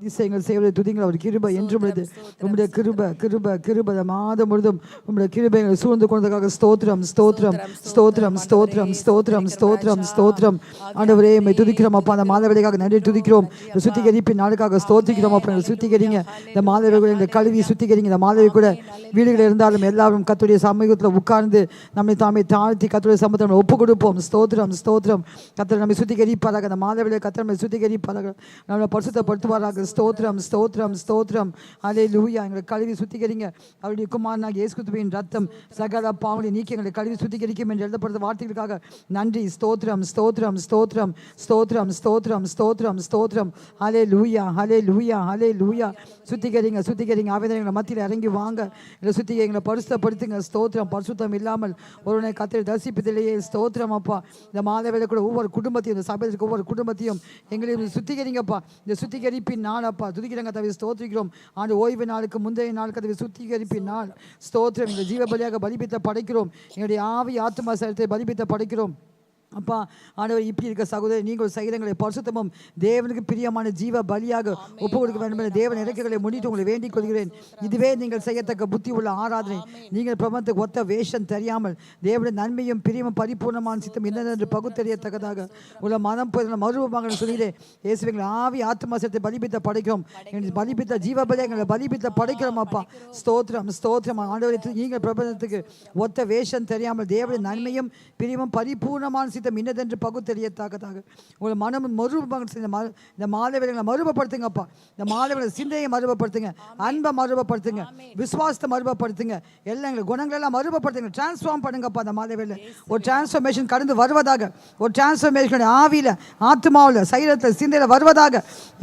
அதிசயங்கள் செய்வதை துதிங்கள். அவர் கிருபை என்றும் உள்ளது. உம்முடைய கிருபை கிருபை கிருபை மாதம் முழுதும் உம்முடைய கிருபைகளை சூழ்ந்து கொண்டதுக்காக ஸ்தோத்திரம் ஸ்தோத்திரம் ஸ்தோத்திரம் ஸ்தோத்திரம் ஸ்தோத்திரம் ஸ்தோத்திரம் ஸ்தோத்திரம். ஆண்டவரே உம்மை துதிக்கிறோம் அப்பா. அந்த மாதவேளைக்காக நன்றி துதிக்கிறோம். இந்த சுத்திகரிப்பின் நாளுக்காக ஸ்தோத்திரிக்கிறோம் அப்பா. சுத்திகரிங்க இந்த மாதவேளை, இந்த கல்வி சுத்திகரிங்க. இந்த மாதவை கூட வீடுகளில் இருந்தாலும் எல்லாரும் கர்த்தருடைய சமூகத்தில் உட்கார்ந்து நம்மை தாமே தாழ்த்தி கர்த்தருடைய சமூகத்தை நம்ம ஒப்பு கொடுப்போம். ஸ்தோத்திரம் ஸ்தோத்திரம். கர்த்தர் நம்மை சுத்திகரிப்பாராக. அந்த மாதவேளை கர்த்தர் நம்மை சுத்திகரிப்பாராக, நம்மளை பரிசுத்தப்படுத்துவாராக. ஸ்தோத்திரம் ஸ்தோத்திரம் ஸ்தோத்திரம். ஹல்லேலூயா. எங்களை கழுவி சுத்திகரிங்க. அவருடைய குமாரனாகிய இயேசு கிறிஸ்துவின் ரத்தம் சகல பாவங்களை நீக்கி எங்களை கழுவி சுத்திகரிக்கும் என்று எழுதப்படுற வார்த்தைகளுக்காக நன்றி. ஸ்தோத்திரம் ஸ்தோத்திரம் ஸ்தோத்திரம் ஸ்தோத்திரம் ஸ்தோத்திரம் ஸ்தோத்திரம் ஸ்தோத்திரம். ஹல்லேலூயா ஹல்லேலூயா ஹல்லேலூயா. சுத்திகரிங்க சுத்திகரிங்க. ஆவேதனைகளை மத்தியில் இறங்கி வாங்க. எங்களை சுத்திகரிங்க, எங்களை பரிசுத்தப்படுத்துங்க. ஸ்தோத்திரம். பரிசுத்தம் இல்லாமல் ஒருவனை கர்த்தரை தரிசிப்பதிலேயே. ஸ்தோத்திரம் அப்பா. இந்த மாதவேளை கூட ஒவ்வொரு குடும்பத்தையும், இந்த சபையில் ஒவ்வொரு குடும்பத்தையும் எங்களையும் சுத்திகரிங்கப்பா. இந்த சுத்திகரிப்பின் நாள் அப்பா. துதிக்கிறங்க தவிர ஸ்தோத்திரிக்கிறோம். ஆண்டு ஓய்வு நாளுக்கு முந்தைய நாள் கதவை சுத்திகரிப்பின் நாள். ஸ்தோத்திரம். எங்களை ஜீவ பலியாக பலிபித்த படைக்கிறோம். எங்களுடைய ஆவி ஆத்மா சரீரத்தை பலிபித்த படைக்கிறோம் அப்பா. ஆண்டவர் இப்படி இருக்க சகோதரி, நீங்கள் சகிதங்களை பரிசுத்தமும் தேவனுக்கு பிரியமான ஜீவ பலியாக ஒப்பு கொடுக்க வேண்டும் என தேவன் இறக்கைகளை முன்னிட்டு உங்களை வேண்டிக் கொள்கிறேன். இதுவே நீங்கள் செய்யத்தக்க புத்தி உள்ள ஆராதனை. நீங்கள் பிரபந்தத்துக்கு ஒத்த வேஷம் தெரியாமல் தேவனுடைய நன்மையும் பிரியமும் பரிபூர்ணமான சித்தம் என்னென்று பகுத்தறியத்தக்கதாக உள்ள மனம் மறுபமாக சொல்கிறேன். இயேசுவை ஆவி ஆத்மா சரீரத்தை பலிபித்த படைக்கிறோம். எங்களுக்கு பலிபித்த ஜீவ பலியாக எங்களை பலிபித்த படைக்கிறோம் அப்பா. ஸ்தோத்திரம் ஸ்தோத்திரம். ஆண்டவரை நீங்கள் பிரபந்தத்துக்கு ஒத்த வேஷம் தெரியாமல் தேவனுடைய நன்மையும் பிரியமும் பரிபூர்ணமான சித்தம் இன்னதென்று பகுத்தறியத்தக்கதாக உங்களை மனம் இந்த மாதவேளைகளை மறுபப்படுத்துங்கப்பா. இந்த மாதவேளை சிந்தையை மறுபப்படுத்துங்க, அன்பை மறுபப்படுத்துங்க, விசுவாசத்தை மறுபப்படுத்துங்க, எல்லாம் எங்களை குணங்கள் எல்லாம் மறுபப்படுத்துங்க. டிரான்ஸ்ஃபார்ம் பண்ணுங்கப்பா. இந்த மாதவேளை ஒரு டிரான்ஸ்ஃபர்மேஷன் கடந்து வருவதாக, ஒரு டிரான்ஸ்ஃபர்மேஷன் ஆவியில் ஆத்மாவில் சரீரத்தில் சிந்தையில் வருவதாக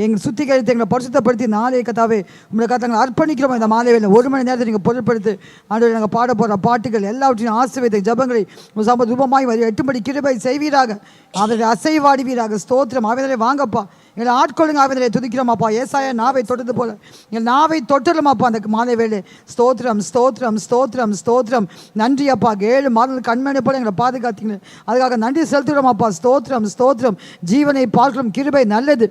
எங்கள் சுத்திகரித்து எங்களை பரிசுத்தப்படுத்தி நாளைய கதாவே உங்களை கத்தங்களை அர்ப்பணிக்கிறோம். இந்த மாதவேளை ஒரு மணி நேரத்தை நீங்கள் பொருட்படுத்தி ஆண்டவரை நாங்கள் பாட போகிற பாட்டுகள் எல்லாவற்றையும் ஆசீர்வதித்த ஜபங்களை ரூபமாய் 8 மணி கிருபை செய்வீராக. அவர்களை அசைவாடுவீராக. ஸ்தோத்திரம். ஆவேதனை வாங்கப்பா. எங்களை ஆட்கொள்ளுங்க. ஆவேதனை துதிக்கிறோமாப்பா. ஏசாயா நாவை தொட்டது போல எங்கள் நாவை தொட்டலுமாப்பா அந்த மாலை வேலை. ஸ்தோத்திரம் ஸ்தோத்திரம் ஸ்தோத்திரம் ஸ்தோத்திரம். நன்றி அப்பா. 7 மாதங்கள் கண்மணி போல எங்களை பாதுகாத்தீங்க, அதுக்காக நன்றி செலுத்துகிறோமாப்பா. ஸ்தோத்திரம் ஸ்தோத்திரம். ஜீவனை பார்க்கணும் கிருபை நல்லது.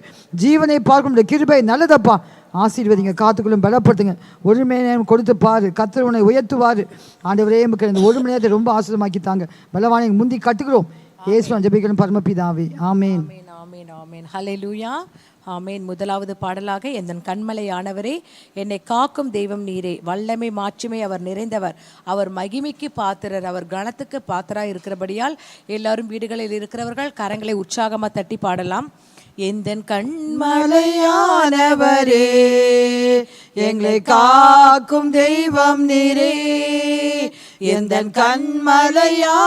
ஜீவனை பார்க்கணும் கிருபை நல்லதப்பா. ஆசீர்வதிங்க, காத்துக்குள்ளும் பலப்படுத்துங்க. ஒரு மணி நேரம் கொடுத்து பாரு, கர்த்தர் உன்னை உயர்த்துவார். ஆண்டவரே மக்கள் இந்த ஒரு மணி நேரத்தை ரொம்ப ஆசீர்வதித்தாங்க. பலவானை முந்தி கட்டுக்கிறோம். இயேசுவின் ஜெபிக்கிறோம் பரமபிதாவே. ஆமென் ஆமென் ஆமென். ஹல்லேலூயா. ஆமென். முதலாவது பாடலாக எந்தன் கண்மலையானவரே, என்னை காக்கும் தெய்வம் நீரே, வல்லமை மாட்சிமை அவர் நிறைந்தவர், அவர் மகிமைக்கு பாத்திரர், அவர் கணத்துக்கு பாத்திராய் இருக்கிறபடியால் எல்லாரும் வீடுகளில் இருக்கிறவர்கள் கரங்களை உற்சாகமாக தட்டி பாடலாம். எந்தன் கண்மலையானவரே, எங்களை காக்கும் தெய்வம் நீரே, எந்தன் கண்மலையானவரே,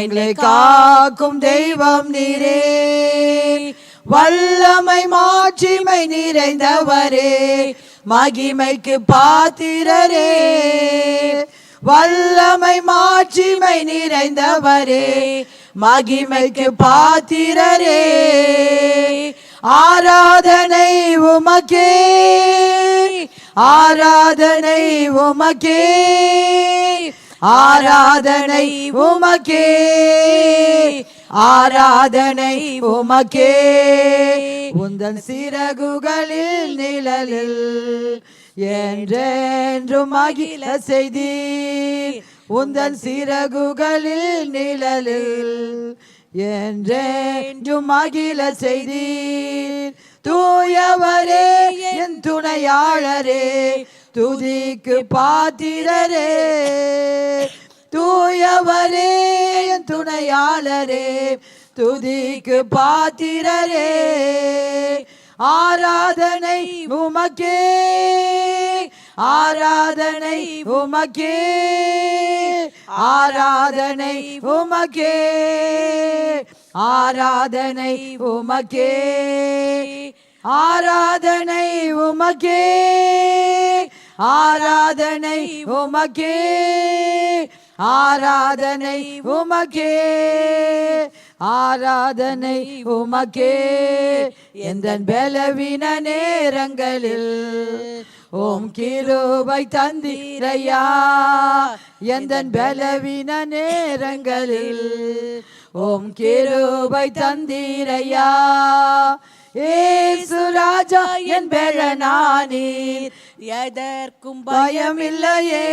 எங்களை காக்கும் தெய்வம் நீரே, வல்லமை மாட்சிமை நிறைந்தவரே, மகிமைக்கு பாத்திரரே, வல்லமை மாட்சிமை நிறைந்தவரே, மகிமைக்கு பாத்திரரே, ஆராதனை உமக்கே, ஆராதனை உமக்கே, ஆராதனை உமக்கே, ஆராதனை உமக்கே, உந்தன் சிறகுகளில் நிழலில் என்றென்றும் மகிழ செய்தீர், உந்தன் சிறகுகளில் நிழலில் என்றென்றும் மகிழ செய்தீர், தூயவரே என் துணையாளரே, துதிக்கு பாத்திரரே, தூயவரே என் துணையாளரே, துதிக்கு பாத்திரரே, ஆராதனை உமக்கே, ஆராதனை உமக்கே, ஆராதனை உமக்கே, ஆராதனை உமக்கே, ஆராதனை உமக்கே, ஆராதனை உமக்கே, ஆராதனை உமக்கே, ஆராதனை உமக்கே, எந்தன் பலவீன நேரங்களில் ஓம் கிருபை தந்தீரையா, எந்தன் பலவீன நேரங்களில் ஓம் கிருபை தந்தீரையா, ஏசு ராஜா என் பெலனானீர், எதற்கும் பயமில்லையே.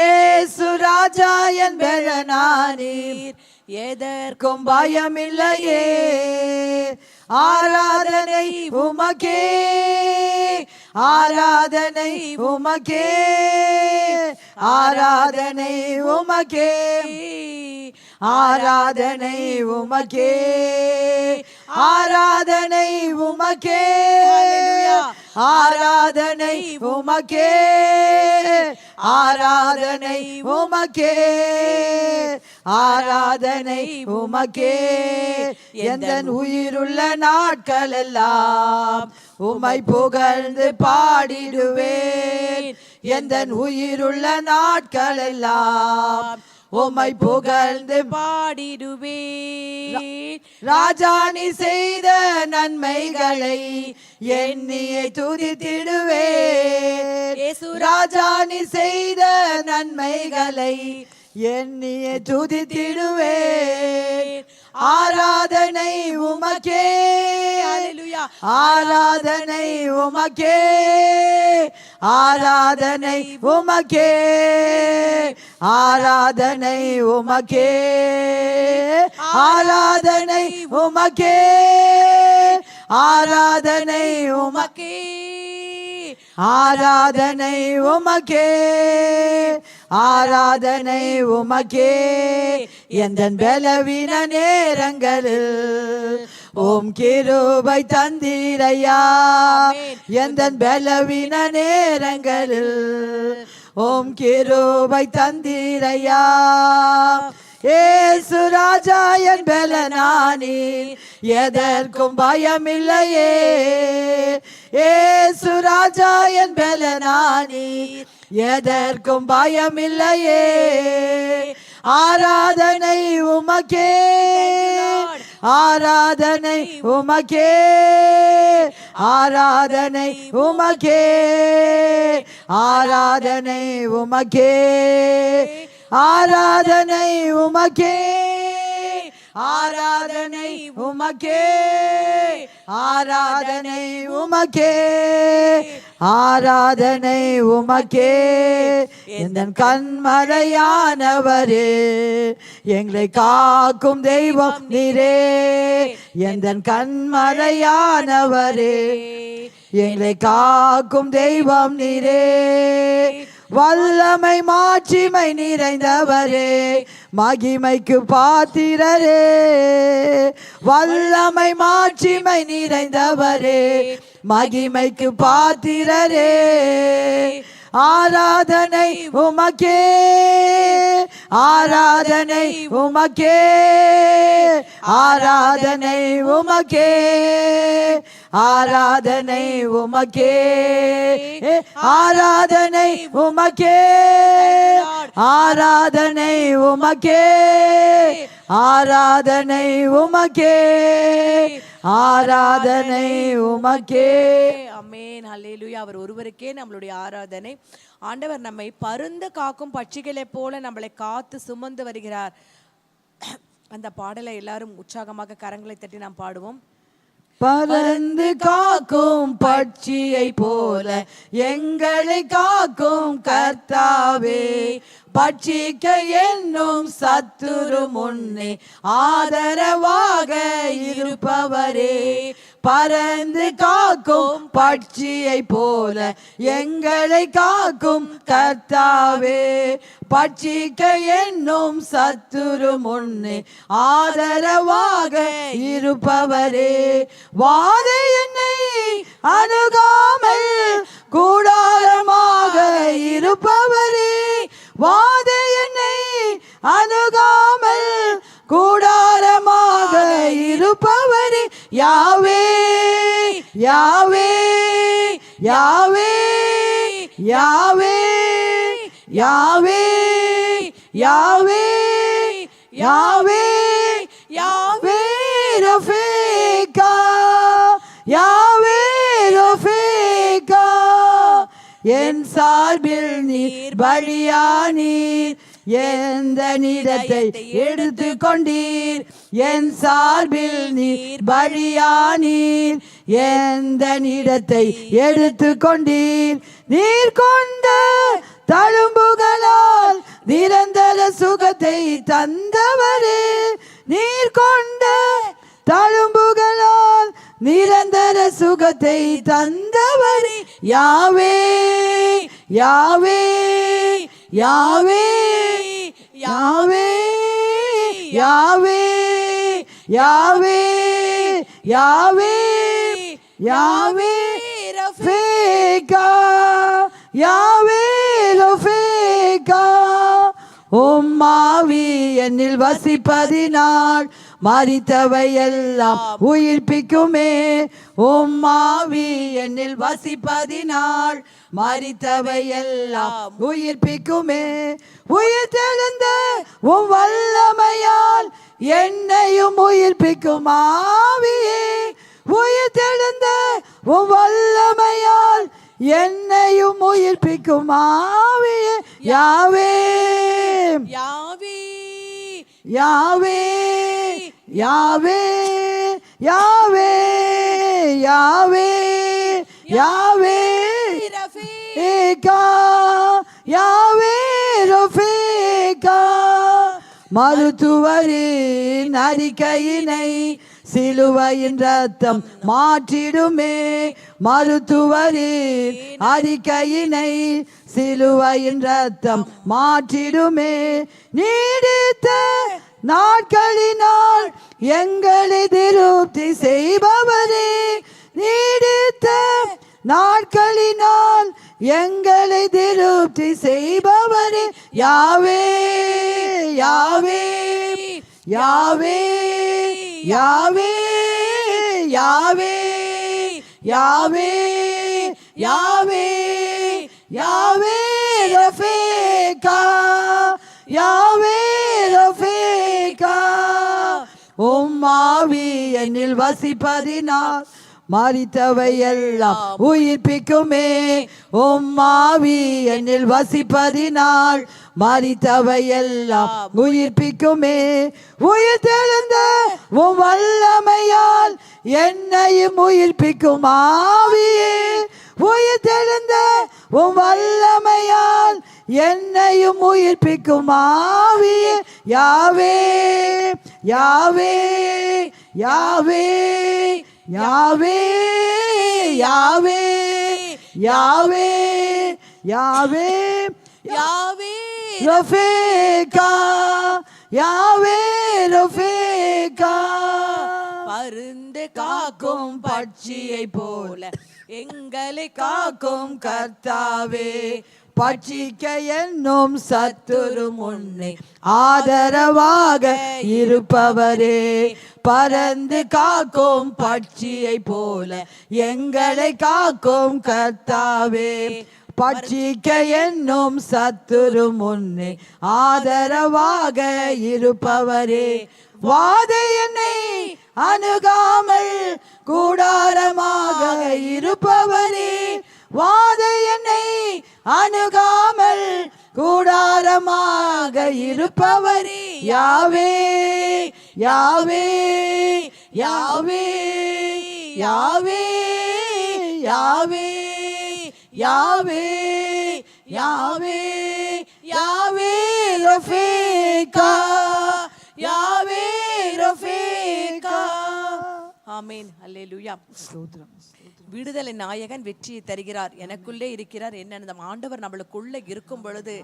ஏசு ராஜா என் பெலனானீர், எதற்கும் பயமில்லையே. ஆராதனை உமக்கே, ஆராதனை உமக்கே, ஆராதனை உமக்கே, ஆராதனை உமக்கே, ஆராதனை உமக்கே, ஆராதனை உமக்கே, ஆராதனை உமக்கே, ஆராதனை உமக்கே. எந்தன் உயிருள்ள நாட்கள் எல்லாம் உம்மை புகழ்ந்து பாடிடுவேன். எந்தன் உயிருள்ள நாட்கள் எல்லாம் உம்மை புகழ்ந்து பாடிடுவேன். ராஜாணி செய்த நன்மைகளை எண்ணியை துதித்திடுவேன். ராஜாணி செய்த நன்மைகளை எண்ணியை துதித்திடுவேன். ஆராதனை உமக்கே, ஆராதனை உமக்கே, ஆராதனை உமக்கே, ஆராதனை உமக்கே, ஆராதனை உமக்கே, ஆராதனை உமக்கே, ஆராதனை உமக்கே, ஆராதனை உமக்கே. எந்தன் பலவீன நேரங்களில் ஓம் கிருபை தந்தீரையா. எந்தன் பலவீன நேரங்களில் ஓம் கிருபை தந்தீரையா. ஏசு ராஜா என் பெலனானீர், எதற்கும் பயமில்லையே. ஏசு ராஜா என் பெலனானீர், எதற்கும் பயமில்லையே. ஆராதனை உமக்கே, ஆராதனை உமக்கே, ஆராதனை உமக்கே, ஆராதனை உமக்கே, ஆராதனை உமக்கே, ஆராதனை உமக்கே, ஆராதனை உமக்கே, ஆராதனை உமக்கே. எந்தன் கண்மலையானவரே, எங்களை காக்கும் தெய்வம் நீரே. எந்தன் கண்மலையானவரே, எங்களை காக்கும் தெய்வம் நீரே. வல்லமை மாட்சிமை நிறைந்தவரே, மகிமைக்கு பாத்திரரே. வல்லமை மாட்சிமை நிறைந்தவரே, மகிமைக்கு பாத்திரரே. ஆராதனை உமக்கே, ஆராதனை உமக்கே, ஆராதனை உமக்கே, ஆராதனை உமக்கே, ஆராதனை உமக்கே, ஆராதனை உமக்கே, ஆராதனை உமக்கே, ஆராதனை உமக்கே. ஆமென், ஹல்லேலூயா. அவர் ஒருவருக்கே நம்மளுடைய ஆராதனை. ஆண்டவர் நம்மை பருந்து காக்கும் பட்சிகளை போல நம்மளை காத்து சுமந்து வருகிறார். அந்த பாடலை எல்லாரும் உற்சாகமாக கரங்களை தட்டி நாம் பாடுவோம். பறந்து காக்கும் பட்சியை போல எங்களை காக்கும் கர்த்தாவே, பட்சிக்க என்னும் சத்துரு முன்னே ஆதரவாக இருப்பவரே. பறந்து காக்கும் பட்சியை போல எங்களை காக்கும் கர்த்தாவே, பட்சிக்க என்னும் சத்துரு முன்னே ஆதரவாக இருப்பவரே. வாதை என்னை அணுகாமல் கூடாரமாக இருப்பவரே. வாதை என்னை அணுகாமல் கூடாரமாக இருப்பவரே. யாவே யாவே யாவே யாவே யாவே யாவே யாவே யாவே ரஃபீகா, யாவே ரஃபீகா. என் சார்பில் நீர் பலியானீர், எந்த இடத்தை எடுத்து கொண்டீர், என் சார்பில் நீர் பலியானீர். எந்த இடத்தை எடுத்து கொண்டீர், நீர் கொண்ட தழும்புகளால் நிரந்தர சுகத்தை தந்தவரே. நீர் கொண்ட தழும்புகளால் நிரந்தர சுகத்தை தந்தவரே. யாவே யாவே யாவே யாவே யாவே யாவே யாவே யாவே ரஃபீகா யாவே ரஃபீகா. உம்மாவி என்னில் வசிப்பதினால் மரித்தவை எல்லாம் உயிர்ப்பிக்குமே. உம்மாவி என்னில் வசிப்பதினால் மரித்தவை எல்லாம் உயிர்ப்பிக்குமே. உயிர்த்தெழுந்த உம் வல்லமையால் என்னையும் உயிர்ப்பிக்கும் ஆவியே. உயிர்த்தெழுந்த உம் வல்லமையால் என்னையும் உயிர்ப்பிக்கும் ஆவியே. யாவே யாவே யாவே யாவே யாவே யாவே யாவே ரஃபீகா யாவே ரஃபீகா. மருத்துவரின் அறிக்கையினை சிலுவையின் ரத்தம் மாற்றிடுமே. மருத்துவரின் அறிக்கையினை சிலுவையின் ரத்தம் மாற்றிடுமே. நீடித்த நாட்களினால் எங்களை திருப்தி செய்பவரே. நீடித்த நாட்களினால் எங்களை திருப்தி செய்பவரே. யாவே யாவே யாவே யாவே யாவே யாவே யாவே யாவே ரஃபீகா யாவே ரஃபீகா. உம்மாவி என்னில் வசிப்பதினால் மரித்தவை எல்லாம் உயிர்ப்பிக்குமே. உம்மாவி என்னில் வசிப்பதினால் மரித்தவை எல்லாம் உயிர்ப்பிக்குமே. உயிர்த்தெழுந்த உம் வல்லமையால் என்னையும் உயிர்ப்பிக்கும் ஆவியே. உயிர்த்தெழுந்த உம் வல்லமையால் என்னையும் உயிர்ப்பிக்கும் ஆவியே. யாவே யாவே யாவே யாவே யாவே யாவே யாவே யாவே ரஃபீகா யாவே ரஃபீகா. பருந்து காக்கும் பட்சியை போல எங்களை காக்கும் கர்த்தாவே. பட்சிக்க என்னும் சத்துரு முன்னே ஆதரவாக இருப்பவரே. பறந்து காக்கும் பட்சியை போல எங்களை காக்கும் கர்த்தாவே. பட்சிக்க என்னும் சத்துரு முன்னே ஆதரவாக இருப்பவரே. வாதை என்னை அணுகாமல் கூடாரமாக இருப்பவரே. வாதை என்னை அணுகாமல் கூடாரமாக இருப்பவரே. யாவே யாவே யாவே யாவே யாவே யாவே யாவே யாவே ரஃபீகா யாவே ரஃபீகா. ஆமென் அல்லேலூயா. விடுதலை நாயகன் வெற்றியை தருகிறார். எனக்குள்ளே இருக்கிறார். என்ன ஆண்டவர் நம்மளுக்குள்ள இருக்கும் பொழுது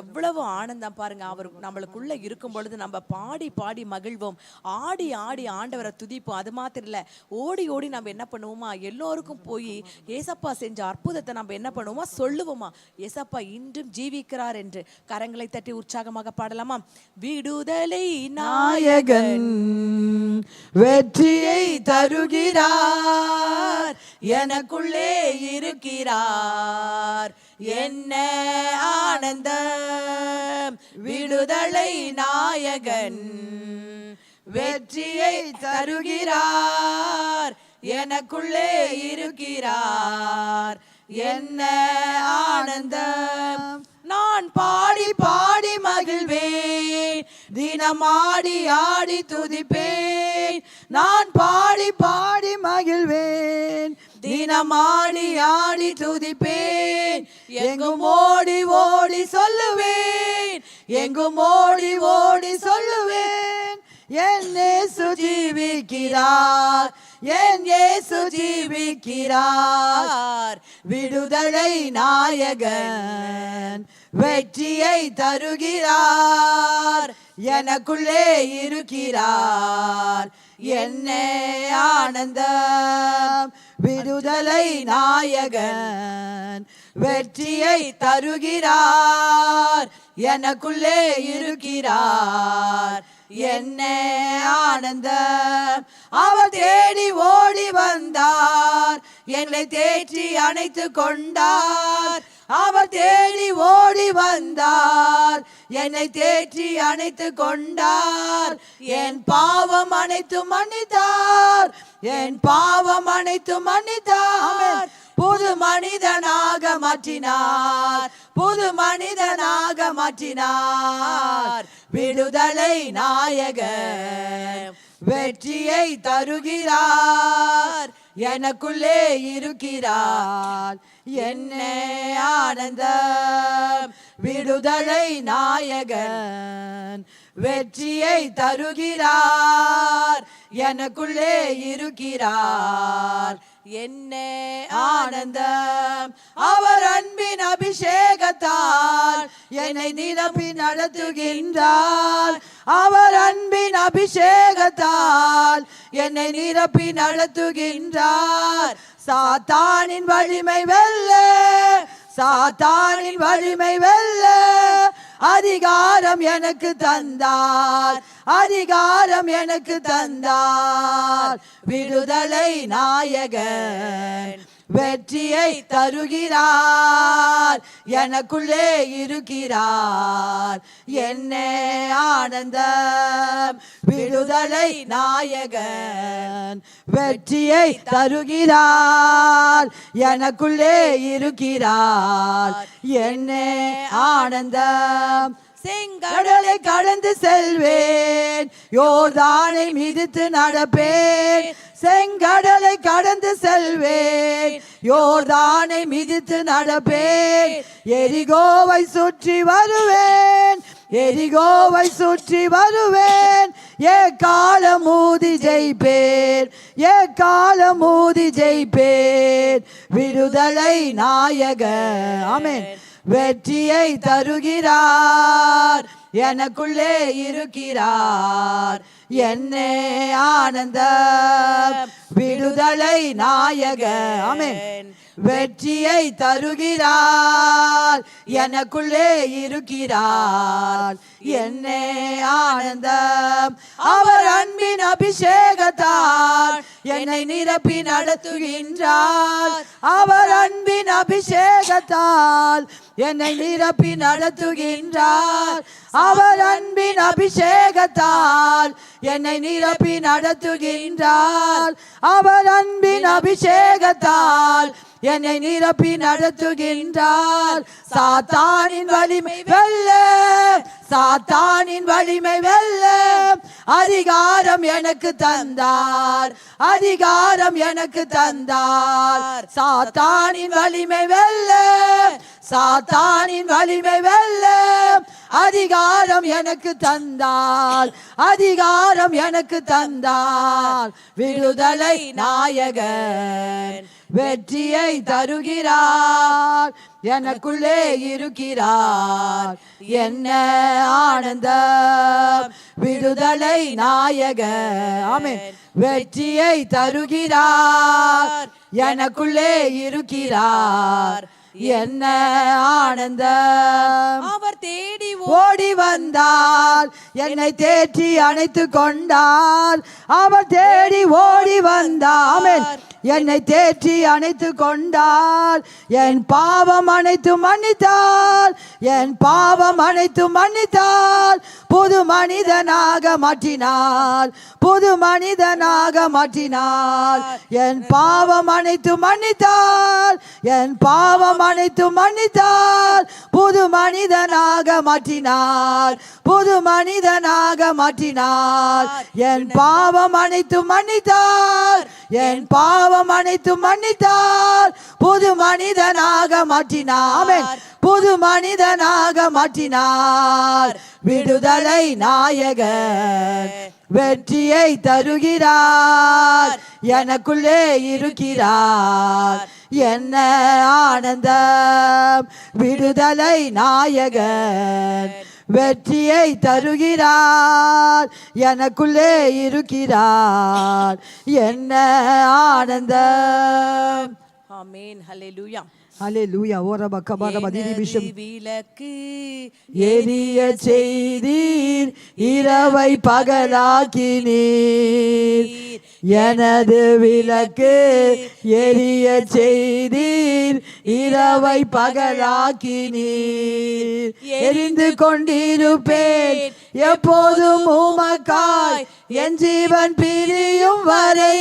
எவ்வளவு ஆனந்தம் பாருங்க. அவர் நம்மளுக்குள்ள இருக்கும் பொழுது நம்ம பாடி பாடி மகிழ்வோம், ஆடி ஆடி ஆண்டவரை துதிப்போம். அது மாத்திரம் இல்ல, ஓடி ஓடி நம்ம என்ன பண்ணுவோமா, எல்லோருக்கும் போய் ஏசப்பா செஞ்ச அற்புதத்தை நம்ம என்ன பண்ணுவோமா சொல்லுவோமா. ஏசப்பா இன்றும் ஜீவிக்கிறார் என்று கரங்களை தட்டி உற்சாகமாக பாடலாமா. விடுதலை நாயகன் வெற்றியை தருகிறார், எனக்குள்ளே இருக்கிறார். என்ன ஆனந்தம். விடுதலை நாயகன் வெற்றியை தருகிறார், எனக்குள்ளே இருக்கிறார். என்ன ஆனந்தம். நான் நான் பாடி பாடி மகிழ்வேன், தினம் ஆடி ஆடி துதிப்பேன். நான் பாடி பாடி மகிழ்வேன், தினம் ஆடி ஆடி துதிப்பேன். எங்கும் ஓடி ஓடி சொல்லுவேன், எங்கும் ஓடி ஓடி சொல்லுவேன். என் இயேசு ஜீவிக்கிறார், என் இயேசு ஜீவிக்கிறார். விடுதலை நாயகன் வெற்றியை தருகிறார், எனக்குள்ளே இருக்கிறார். என்ன ஆனந்தம்! விடுதலை நாயகன் வெற்றியை தருகிறார், எனக்குள்ளே இருக்கிறார். என்ன ஆனந்தம்! அவர் தேடி ஓடி வந்தார், என்னை தேற்றி அணைத்து கொண்டார். அவர் தேடி ஓடி வந்தார், என்னை தேற்றி அணைத்து கொண்டார். என் பாவம் அனைத்து மன்னித்தார், என் பாவம் அனைத்து மன்னித்தார். புது மனிதனாக மாற்றினார், புது மனிதனாக மாற்றினார். விடுதலை நாயகன் வெற்றியை தருகிறார், எனக்குள்ளே இருக்கிறார். என்ன ஆனந்தம்! விடுதலை நாயகன் வெற்றியை தருகிறார், எனக்குள்ளே இருக்கிறார். என்ன ஆனந்தம்! அவர் அன்பின் அபிஷேகத்தால் என்னை நிரப்பி நடத்துகின்றார். அவர் அன்பின் அபிஷேகத்தால் என்னை நிரப்பி நடத்துகின்றார். சாத்தானின் வலிமை வெல்ல, சாத்தானின் வலிமை வெல்ல அதிகாரம் எனக்கு தந்தார், அதிகாரம் எனக்கு தந்தார். விடுதலை நாயகன் வெற்றியை தருகிறார், எனக்குள்ளே இருக்கிறார். என்ன ஆனந்தம்! விடுதலை நாயகன் வெற்றியை தருகிறார், எனக்குள்ளே இருக்கிறார். என்ன ஆனந்தம்! செங்கடலை கடந்து செல்வேன், யோர்தானை மிதித்து நடப்பேன். செங்கடலை கடந்து செல்வேன், யோர்தானை மிதித்து நடப்பேன். எரிகோவை சுற்றி வருவேன், எரிகோவை சுற்றி வருவேன். காலம் மூதி ஜெயிப்பேன், காலம் மூதி ஜெயிப்பேன். விடுதலை நாயகன் ஆமென் வெற்றியை தருகிறார், எனக்குள்ளே இருக்கிறார். என்ன ஆனந்தம்! விடுதலை நாயகன் ஆமென் வெற்றியை தருகிறார், எனக்குள்ளே இருக்கிறார். என்ன ஆனந்தம்! அவர் அன்பின் அபிஷேகத்தால் என்னை நிரப்பி நடத்துகின்றார். அவர் அன்பின் அபிஷேகத்தால் என்னை நிரப்பி நடத்துகின்றார். அவர் அன்பின் அபிஷேகத்தால் என்னை நிரப்பி நடத்துகின்றார். அவர் அன்பின் அபிஷேகத்தால் என்னை நிரப்பி நடத்துகின்றார். சாத்தானின் வலிமை வெல்ல, சாத்தானின் வலிமை வெல்ல அதிகாரம் எனக்கு தந்தார், அதிகாரம் எனக்கு தந்தார். சாத்தானின் வலிமை வெல்ல, சாத்தானின் வலிமை வெல்ல அதிகாரம் எனக்கு தந்தார், அதிகாரம் எனக்கு தந்தார். விடுதலை நாயகன் வெற்றியை தருகிறார், எனக்குள்ளே இருக்கிறார். என்ன ஆனந்தம்! விடுதலை நாயகன் ஆமென் வெற்றியை தருகிறார், எனக்குள்ளே இருக்கிறார். என்ன ஆனந்தம்! அவர் தேடி ஓடி வந்தார், வந்தால், என்னை தேற்றி அணைத்து கொண்டார். அவர் தேடி ஓடி வந்தார். என்னை தேற்றி அணைத்து கொண்டார். என் பாவம் அனைத்து மன்னித்தார். என் பாவம் அனைத்து மன்னித்தார். புது மனிதனாக மாற்றினார். புது மனிதனாக மாற்றினார். என் பாவம் அனைத்து மன்னித்தார். என் பாவம் அனைத்து மன்னித்தார். புது மனிதனாக மாற்றினார். புது மனிதனாக மாற்றினார். என் பாவம் அனைத்து மன்னித்தார். என் பாவம் அனைத்து மன்னித்தார். புது மனிதனாக மாற்றினார். புது மனிதனாக மாற்றினார். விடுதலை நாயகர் வெற்றியை தருகிறார். எனக்குள்ளே இருக்கிறார். என்ன ஆனந்தம்! விடுதலை நாயகர் வெற்றியை தருகிறார். எனக்குள்ளே இருக்கிறார். என்ன ஆனந்தம்! ஆமென். ஹல்லேலூயா. ஹல்லேலூயா. ஓரபா கபாரபா திரிபிஷம் விளக்கு எரிய செய்தீர். இரவை பகலாக்கினீர். எனது விளக்கு எரிய செய்தீர். இரவை பகலாக்கினீர். எரிந்து கொண்டிருப்பேன் எப்போதும் உமக்காய். என் ஜீவன் பிரியும் வரை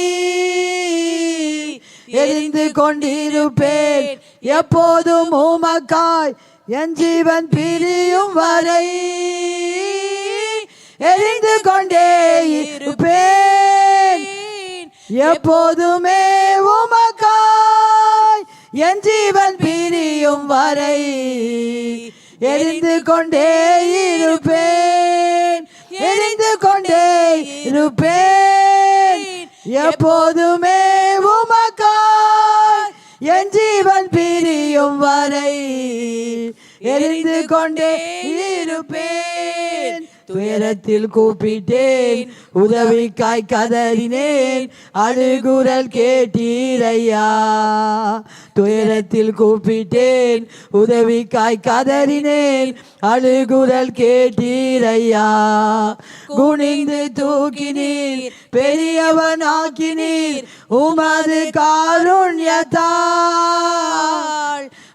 எரிந்து கொண்டிருப்பேன் எப்போதும் உமக்காய். என் ஜீவன் பிரியும் வரை எரிந்து கொண்டே இருப்பேன் எப்போதுமே உமக்காய். என் ஜீவன் பிரியும் வரை எரிந்து கொண்டே இருப்பேன். எரிந்து கொண்டே இருப்பேன் எப்போதுமே உமக்காய். என் ஜீவன் பிரியும் வரை எரிந்து கொண்டே இருப்பேன். துயரத்தில் கூப்பிட்டேன், உதவிக்காய் கதறினேன், அழுகுரல் கேட்டீரையா. துயரத்தில் கூப்பிட்டேன், உதவிக்காய் கதறினேன், அழுகுரல் கேட்டீரையா. குனிந்து தூக்கினீர், பெரியவனாக்கினீர் உமது காருண்யத்தால்.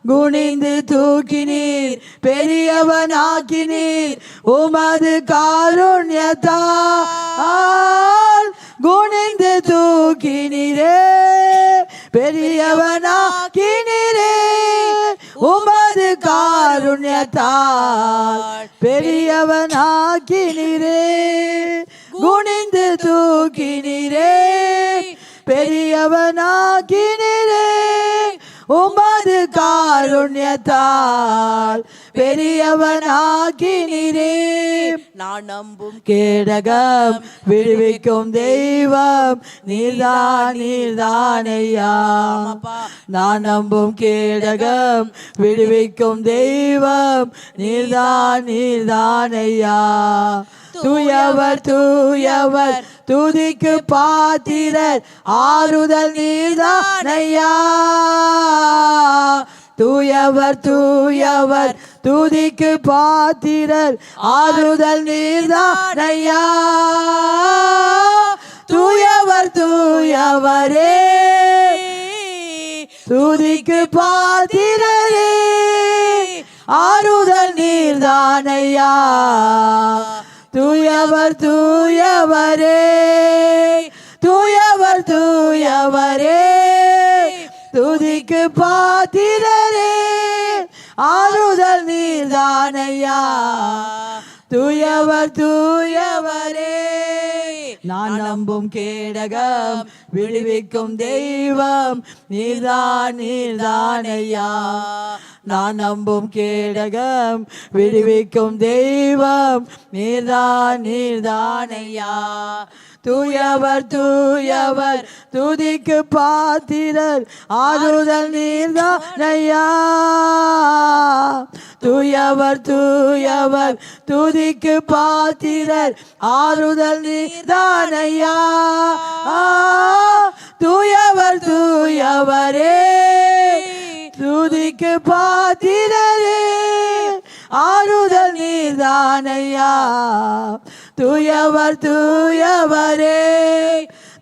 குனிந்து தூக்கினீர், பெரியவனாக்கினீர் உமது காருண்யத்தால். குனிந்து தூக்கினீரே, பெரியவனாக்கினீரே உமது காருண்யத்தால். பெரியவனாக்கினீரே, குனிந்து தூக்கினீரே, பெரியவனாக்கினீரே உமது காருண்யத்தால். பெரியவனாக்கினீரே. நான் நம்பும் கேடகம் விடுவிக்கும் தெய்வம் நீர்தான் நீர்தானையா. நான் நம்பும் கேடகம் விடுவிக்கும் தெய்வம் நீர்தான் நீர்தானையா. தூயவர் தூயவர் துதிக்கு பாத்திரர் ஆறுதல் நீர்தானையா. தூயவர் தூயவர் துதிக்கு பாத்திரர் ஆறுதல் நீர்தானையா. தூயவர் தூயவரே துதிக்கு பாத்திரரே ஆறுதல் நீர்தானையா. தூயவர் தூயவரே தூயவர் தூயவரே துதிக்கு பாத்திரரே ஆறுதல் நீர்தானையா. தூயவர் தூயவரே. நான் நம்பும் கேடகம் விடுவிக்கும் தெய்வம் நீர்தான் நீர்தானையா. நான் நம்பும் கேடகம் விடுவிக்கும் தெய்வம் நீர்தான் நீர்தானையா. தூயவர் தூயவர் துதிக்கு பாத்திரர் ஆறுதல் நீர்தானையா. தூயவர் தூயவர் துதிக்கு பாத்திரர் ஆறுதல் நீர்தானையா. தூயவர் தூயவரே துதிக்கு பாத்திரரே ஆறுதல் நீர்தானையா. தூயவர் தூயவரே,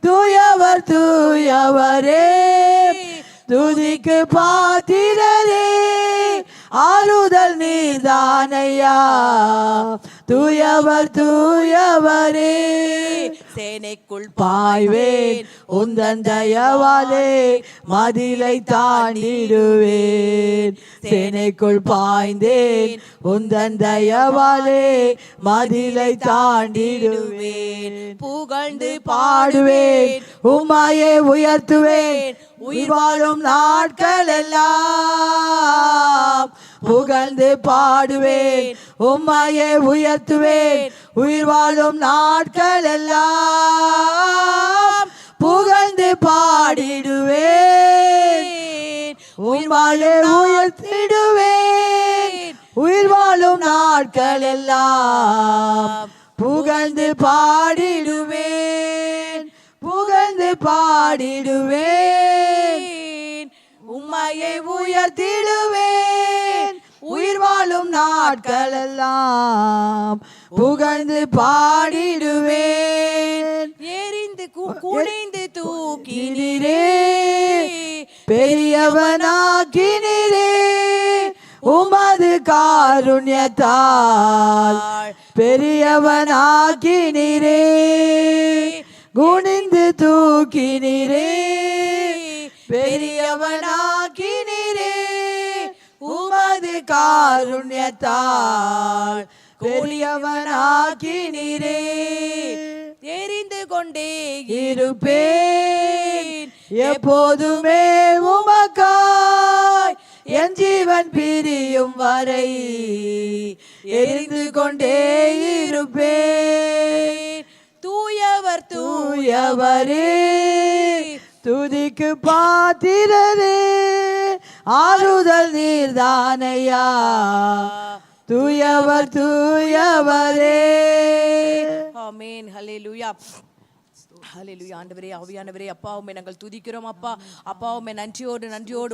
தூயவர் தூயவரே, துதிக்கு பாத்திரரே, ஆறுதல் நீர்தானையா. தூயவர் தூயவரே, சேனைக்குள் பாய்வேன் உந்தன் தயவாலே, மதிலை தாண்டிடுவேன். சேனைக்குள் பாய்ந்தேன் உந்தன் தயவாலே, மதிலை தாண்டிடுவேன். புகழ்ந்து பாடுவேன் உம்மையே உயர்த்துவேன், உயிர் வாழும் நாட்கள் எல்லாம். புகழ்ந்து பாடுவேன் உம்மையே உயர்த்துவேன், உயிர் வாழும் நாட்கள் எல்லாம். புகழ்ந்து பாடிடுவேன், உயிர் வாழ உயர்த்திடுவேன், உயிர் வாழும் நாட்கள் எல்லாம். புகழ்ந்து பாடிடுவேன், புகழ்ந்து பாடிடுவேன், உம்மையை உயர்த்திடுவேன், உயிர் வாழும் நாட்கள் எல்லாம். புகழ்ந்து பாடிடுவேன். எரிந்து குனிந்து தூக்கினீரே, பெரியவனாக்கினீரே, உமது காருண்யத்தால் பெரியவனாக்கினீரே. குனிந்து தூக்கினீரே, பெரியவனாக்கினீரே, உமது காருண்யத்தால் பெரியவனாக்கினீரே. எரிந்து கொண்டே இருப்பேன் எப்போதுமே உமக்காய், என் ஜீவன் பிரியும் வரை எரிந்து கொண்டே இருப்பேன். தூயவர் தூயவரே, துதிக்கு பாத்திரரே, ஆறுதல் நீர்தானையா. தூயவர் தூயவரே. ஆமென். ஹல்லேலூயா. ஹல்லேலூயா. ஆண்டவரே, ஆவியானவரே, அப்பா உம்மை நாங்கள் துதிக்கிறோம். அப்பா அப்பா உம்மை நன்றியோடு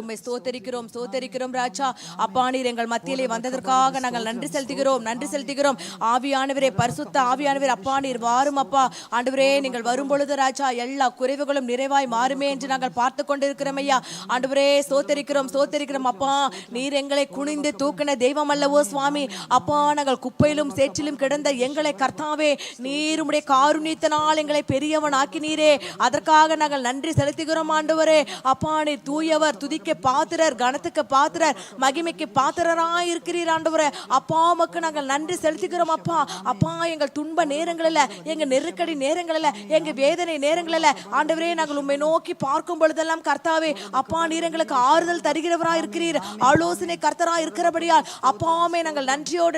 உம்மை ஸ்தோத்தரிக்கிறோம் ராஜா. அப்பா நீர் எங்கள் மத்தியிலே வந்ததற்காக நாங்கள் நன்றி செலுத்துகிறோம். ஆவியானவரே, பரிசுத்த ஆவியானவரே, அப்பா நீர் வாரும். அப்பா ஆண்டவரே, நீங்கள் வரும் பொழுது ராஜா எல்லா குறைவுகளும் நிறைவாய் மாறுமே என்று நாங்கள் பார்த்து கொண்டிருக்கிறோம் ஐயா. ஆண்டவரே, ஸ்தோத்தரிக்கிறோம் அப்பா. நீர் எங்களை குனிந்து தூக்கின தெய்வம் அல்லவோ சுவாமி. அப்பா நாங்கள் குப்பையிலும் சேற்றிலும் கிடந்த எங்களை கர்த்தாவே நீர் உம்முடைய காருண்யத்தினால் எங்களை பெரியவன் ஆக்கினீரே. அதற்காக நாங்கள் நன்றி செலுத்துகிறோம் ஆண்டவரே. அப்பா நீர் தூயவர், துதிக்க பாத்திரர், கனத்துக்கு பாத்திரர், மகிமைக்கு பாத்திரராய் இருக்கிறீர் ஆண்டவரே. அப்பா உமக்கு நாங்கள் நன்றி செலுத்துகிறோம் அப்பா. அப்பா எங்கள் துன்ப நேரங்களில், எங்கள் நெருக்கடி நேரங்களில், எங்கள் வேதனை நேரங்களில் ஆண்டவரே நாங்கள் உம்மை நோக்கி பார்க்கும் பொழுதெல்லாம் கர்த்தாவே அப்பா நீர் எங்களுக்கு ஆறுதல் தருகிறவராய் இருக்கிறீர், ஆலோசனை கர்த்தராய் இருக்கிறபடியால் அப்பாமே நாங்கள் நன்றியோடு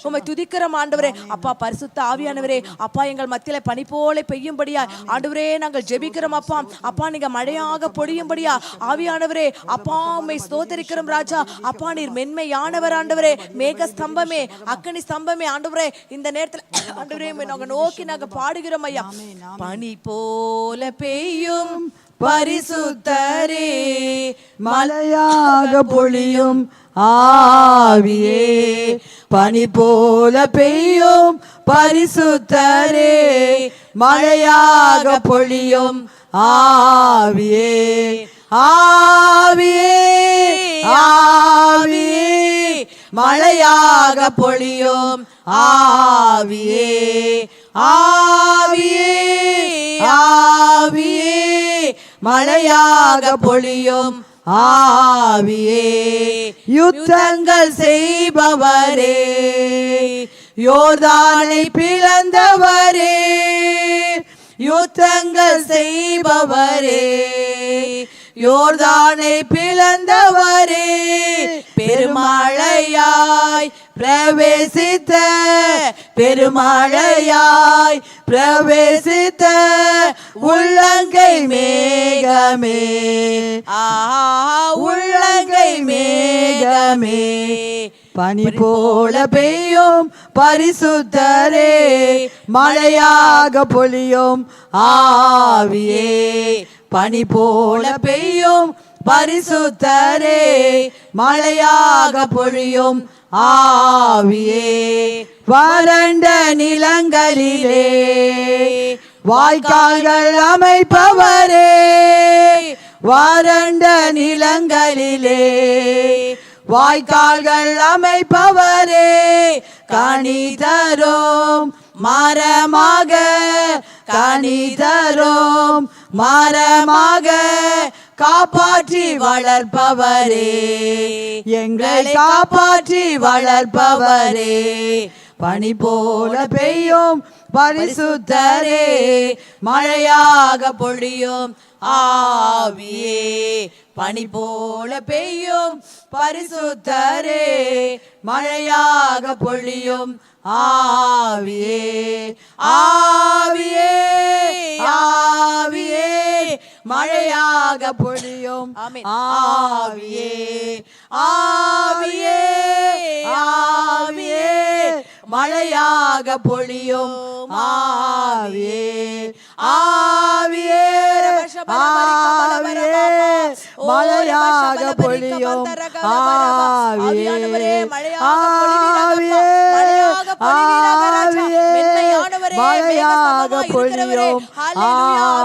உம்மை துதிக்கிறோம் ஆண்டவரே. அப்பா பரிசுத்த ஆவியானவரே, அப்பா எங்கள் மத்தியில பனி போல பெய்யும்படியா ஆண்டவரே நாங்கள் ஜெபிக்கிறோம் அப்பா. அப்பா நீங்க மழையாக பொழியும்படியா ஆவியானவரே அப்பா உம்மை ஸ்தோத்திரிக்கிறோம் ராஜா. அப்பா நீர் மென்மையானவர் ஆண்டவரே, மேக ஸ்தம்பமே, அக்கினி ஸ்தம்பமே ஆண்டவரே. இந்த நேரத்தில் ஆண்டவரே நாங்க நோக்கி நாங்க பாடுகிறோம் ஐயா. பனி போல பெய்யும் பரிசுத்தரே, மலையாக பொழியும் ஆவியே, பனி போல பெய்யும் பரிசுத்தரே, மழையாக பொழியும் ஆவியே. ஆவியே ஆவியே, மழையாக பொழியும் ஆவியே. ஆவியே ஆவியே, மழையாக பொழியும் ஆவியே. யுத்தங்கள் செய்பவரே, யோர்தானை பிளந்தவரே, யுத்தங்கள் செய்பவரே, யோர்தானை பிளந்தவரே, பெருமழையாய் பிரவேசித்த, பெருமழையாய் பிரவேசித்த உள்ளங்கை மேகமே, உள்ளங்கை மேகமே, பனி போல பெய்யும் பரிசுத்தரே, மழையாக பொழியும் ஆவியே. பனி போல பெய்யும் பரிசுத்தரே மழையாக பொழியும் ஆவியே, வறண்ட நிலங்களிலே வாய்க்கால்கள் அமைப்பவரே, வறண்ட நிலங்களிலே வாய்க்கால்கள் அமைப்பவரே, கனி தரும் மரமாக, கனி தரும் மரமாக காப்பாற்றி வளர்ப்பவரே, எங்களை காப்பாற்றி வளர்ப்பவரே, பனி போல பெய்யும் பரிசுத்தரே மழையாக பொழியும் ஆவியே, பனி போல பெய்யும் பரிசுத்தரே மழையாக பொழியும் ஆவியே, ஆவியே, ஆவியே மழையாக பொழியும் ஆவியே, ஆவியே, ஆவியே மழையாக பொழியும் ஆவியே, ஆவியே, ஆவியே மழையாக பொழியும் ஆவியே, ஆவியே, ஆவியே மழையாக பொழியும் ஆவியே,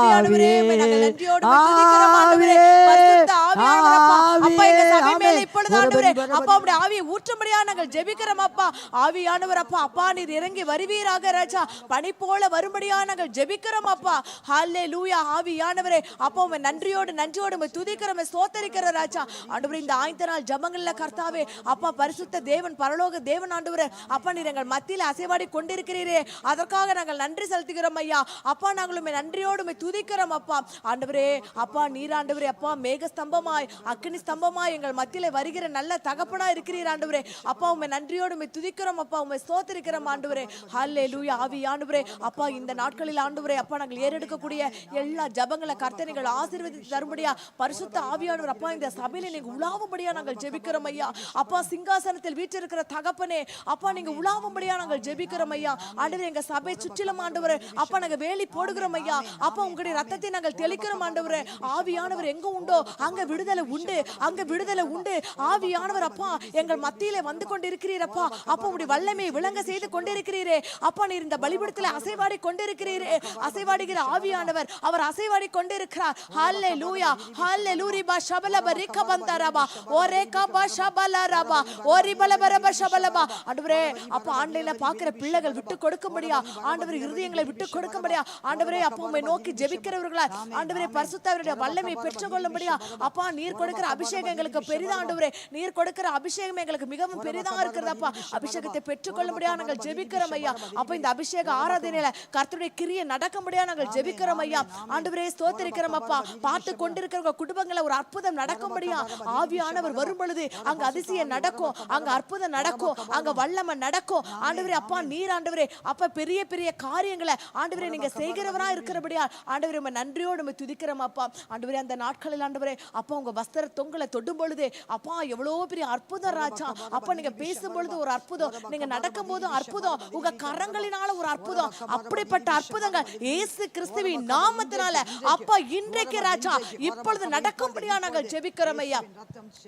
ஆவியானவர் அப்பா, அப்பா நீர் இறங்கி வருவீராக ராஜா, பனி போல வரும்படியா நாங்கள் ஜெபிக்கிறோம் அப்பா. ஹல்லேலூயா. ஆவியானவரே அப்பா உம்மை நன்றியோடு உம்மை துதிக்கிறோம், ஸ்தோத்திரிக்கிற ராஜா. ஆண்டவரே இந்த ஆயத்த நாள் ஜெபங்கள்ல கர்த்தாவே அப்பா பரிசுத்த தேவன், பரலோக தேவன் ஆண்டவரே அப்பா நீர் எங்கள் மத்தியில் அசைவாடி கொண்டிருக்கிறீரே, அதற்காக நாங்கள் நன்றி செலுத்துகிறோம் ஐயா. அப்பா நாங்கள் உம்மை நன்றியோடு உம்மை துதிக்கிறோம் அப்பா. ஆண்டவரே அப்பா நீர் ஆண்டவரே அப்பா மேக ஸ்தம்பமாய் அக்கினி ஸ்தம்பமாய் எங்கள் மத்தியிலே வருகிற நல்ல தகப்பனா இருக்கிறீர் ஆண்டவரே. அப்பா உம்மை நன்றியோடு உம்மை துதிக்கிறோம் அப்பா, உம்மை ஸ்தோத்திரிக்கிறோம் ஆண்டவரே. ஹல்லேலூயா. ஆவியானவரே அப்பா இந்த நாட்களில் ஆண்டவரே அப்பா நாங்கள் ஏறெடுக்கக்கூடிய எல்லா ஜெபங்களை கர்த்தர் நீங்கள் ஆசீர்வதித்து தரும்படியா பரிசுத்த ஆவியானவர் அப்பா இந்த சபையில நீங்க உலாவும்படியா நாங்கள் ஜெபிக்கிறோம் ஐயா. அப்பா சிங்காசனத்தில் வீற்றிருக்கிற தகப்பனே அப்பா நீங்க உலாவும்படியா நாங்கள் ஜெபிக்கிறோம் ஐயா. ஆண்டவரே எங்க சபை சுற்றிலும் ஆண்டவரே அப்பா நாங்கள் வேலி போடுகிறோம் ஐயா. அப்பா உங்களுடைய ரத்தத்தை நாங்கள் தெளிக்கிறோம் ஆண்டவரே. ஆவியானவர் எங்க உண்டோ அங்க விடுதலை உண்டு, அங்க விடுதலை உண்டு. ஆவியானவர் அப்பா எங்கள் மத்தியிலே வந்து கொண்டிருக்கிறீர் அப்பா. அப்பா உங்களுடைய வல்லமையை விளங்க செய்து கொண்டிருக்கிறீரே அப்பா. நீர் இந்த பலிபீடத்தில் அசைவாடி கொண்டிருக்கிறீரே, அசைவாடுகிற ஆவியானவர் அவர் அசைவாடி கொண்டிருக்கிறார். ஹல்லேலூயா. ஹல்லேலூரிபா ஷபலப ரிகபந்தரபா ஓரேகபா ஷபலரபா ஓரிபலபரப ஷபலபா. ஆண்டவரே அப்பா ஆன்லைன்ல பாக்குற பிள்ளைகள் விட்டு கொடுக்கும்படியா ஆண்டவரே இருதயங்களை விட்டு கொடுக்கும்படியா ஆண்டவரே அப்பா உம்மை நோக்கி ஜெபிக்கிறவர்களா ஆண்டவரே பரிசுத்தவருடைய வல்லமையை பெற்றுக்கொள்ளும்படியா அப்பா நீர் கொடுக்கிற அபிஷேகம் எங்களுக்கு பெரிதா ஆண்டவரே. நீர் கொடுக்கிற அபிஷேகம் எங்களுக்கு மிகவும் பெரிதா இருக்கிறதப்பா. அபிஷேகத்தை பெற்றுக்கொள்ளும்படியா நாங்கள் ஜெபிக்கிறோம் ஐயா. அப்ப இந்த அபிஷேக ஆராதனையில கர்த்தருடைய கிரியை நடக்கும்படியா நாங்கள் ஜெபிக்கிறோம் ஐயா. ஆண்டவரே ஸ்தோத்திரிக்கிறோம் அப்பா. பார்த்து கொண்டிருக்கிற குடும்பங்கள ஒரு அற்புதம் நடக்கும்படியா ஆவியானவர் வரும் பொழுது அங்க அதிசயம் நடக்கும், அங்க அற்புதம் நடக்கும், அங்க வல்லமை நடக்கும். ஆண்டவரே அப்பா நீர் ஆண்டவரே அப்பா பெரிய பெரிய காரியங்களை ஆண்டவரே நீங்க செய்கிறவரா இருக்கிறபடியா ஆண்டவரே உம்மை நன்றியோடு உம்மை துதிக்கிறோம் அப்பா. ஆண்டவரே அந்த நாட்களில் ஆண்டவரே அப்பா உங்க வஸ்திர தொங்கலை தொடும் பொழுது அப்பா எவ்வளவு பெரிய அற்புதம் ராஜா. அப்பா நீங்க பேசும் பொழுது ஒரு அற்புதம், நீங்க நடக்கும் போதும் அற்புதம், உங்க கரங்களினால ஒரு அற்புதம். அப்படிப்பட்ட அற்புதங்கள் இயேசு கிறிஸ்துவின் நாமத்தினால அப்பா இன்றைக்கு ராஜா இப்பொழுது நடக்கும்படியா நாங்கள் ஜெபிக்கிறோம் ஐயா.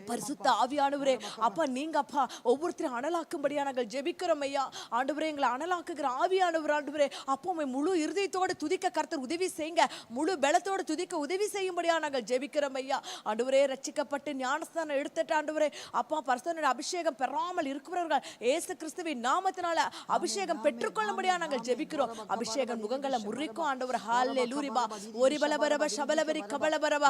பரிசுத்த ஆவியானவரே அப்பா நீங்க அப்பா ஒவ்வொருத்தரும் அனலாக்கும்படியா நாங்கள் ஜெபிக்கிறோம் ஐயா. ஆண்டவரே எங்களை அனலாக்குகிற ஆவியானவர் ஆண்டவரே அப்பா உம்மை முழு இருதயத்தோடு துதிக்க கர்த்தர் உதவி செய்யுங்க, முழு பலத்தோடு துதிக்க உதவி செய்யும்படியா நாங்கள் ஜெபிக்கிறோம் ஐயா. ஆண்டவரே ரட்சிக்கப்பட்டு ஞானஸ்தானம் எடுத்துட்டு ஆண்டவரே அப்பா பரிசுத்தருடைய அபிஷேகம் பெறாமல் இருக்கிறவர்கள் இயேசு கிறிஸ்துவின் நாமத்தினால அபிஷேகம் பெற்றுக்கொள்ளும்படியா நாங்கள் ஜெபிக்கிறோம். அபிஷேகம் முகங்களை முறிக்கும் ஆண்டவர். ஹல்லேலூயா. ஓரிபலபரப ஷபலபரி கபலபரபா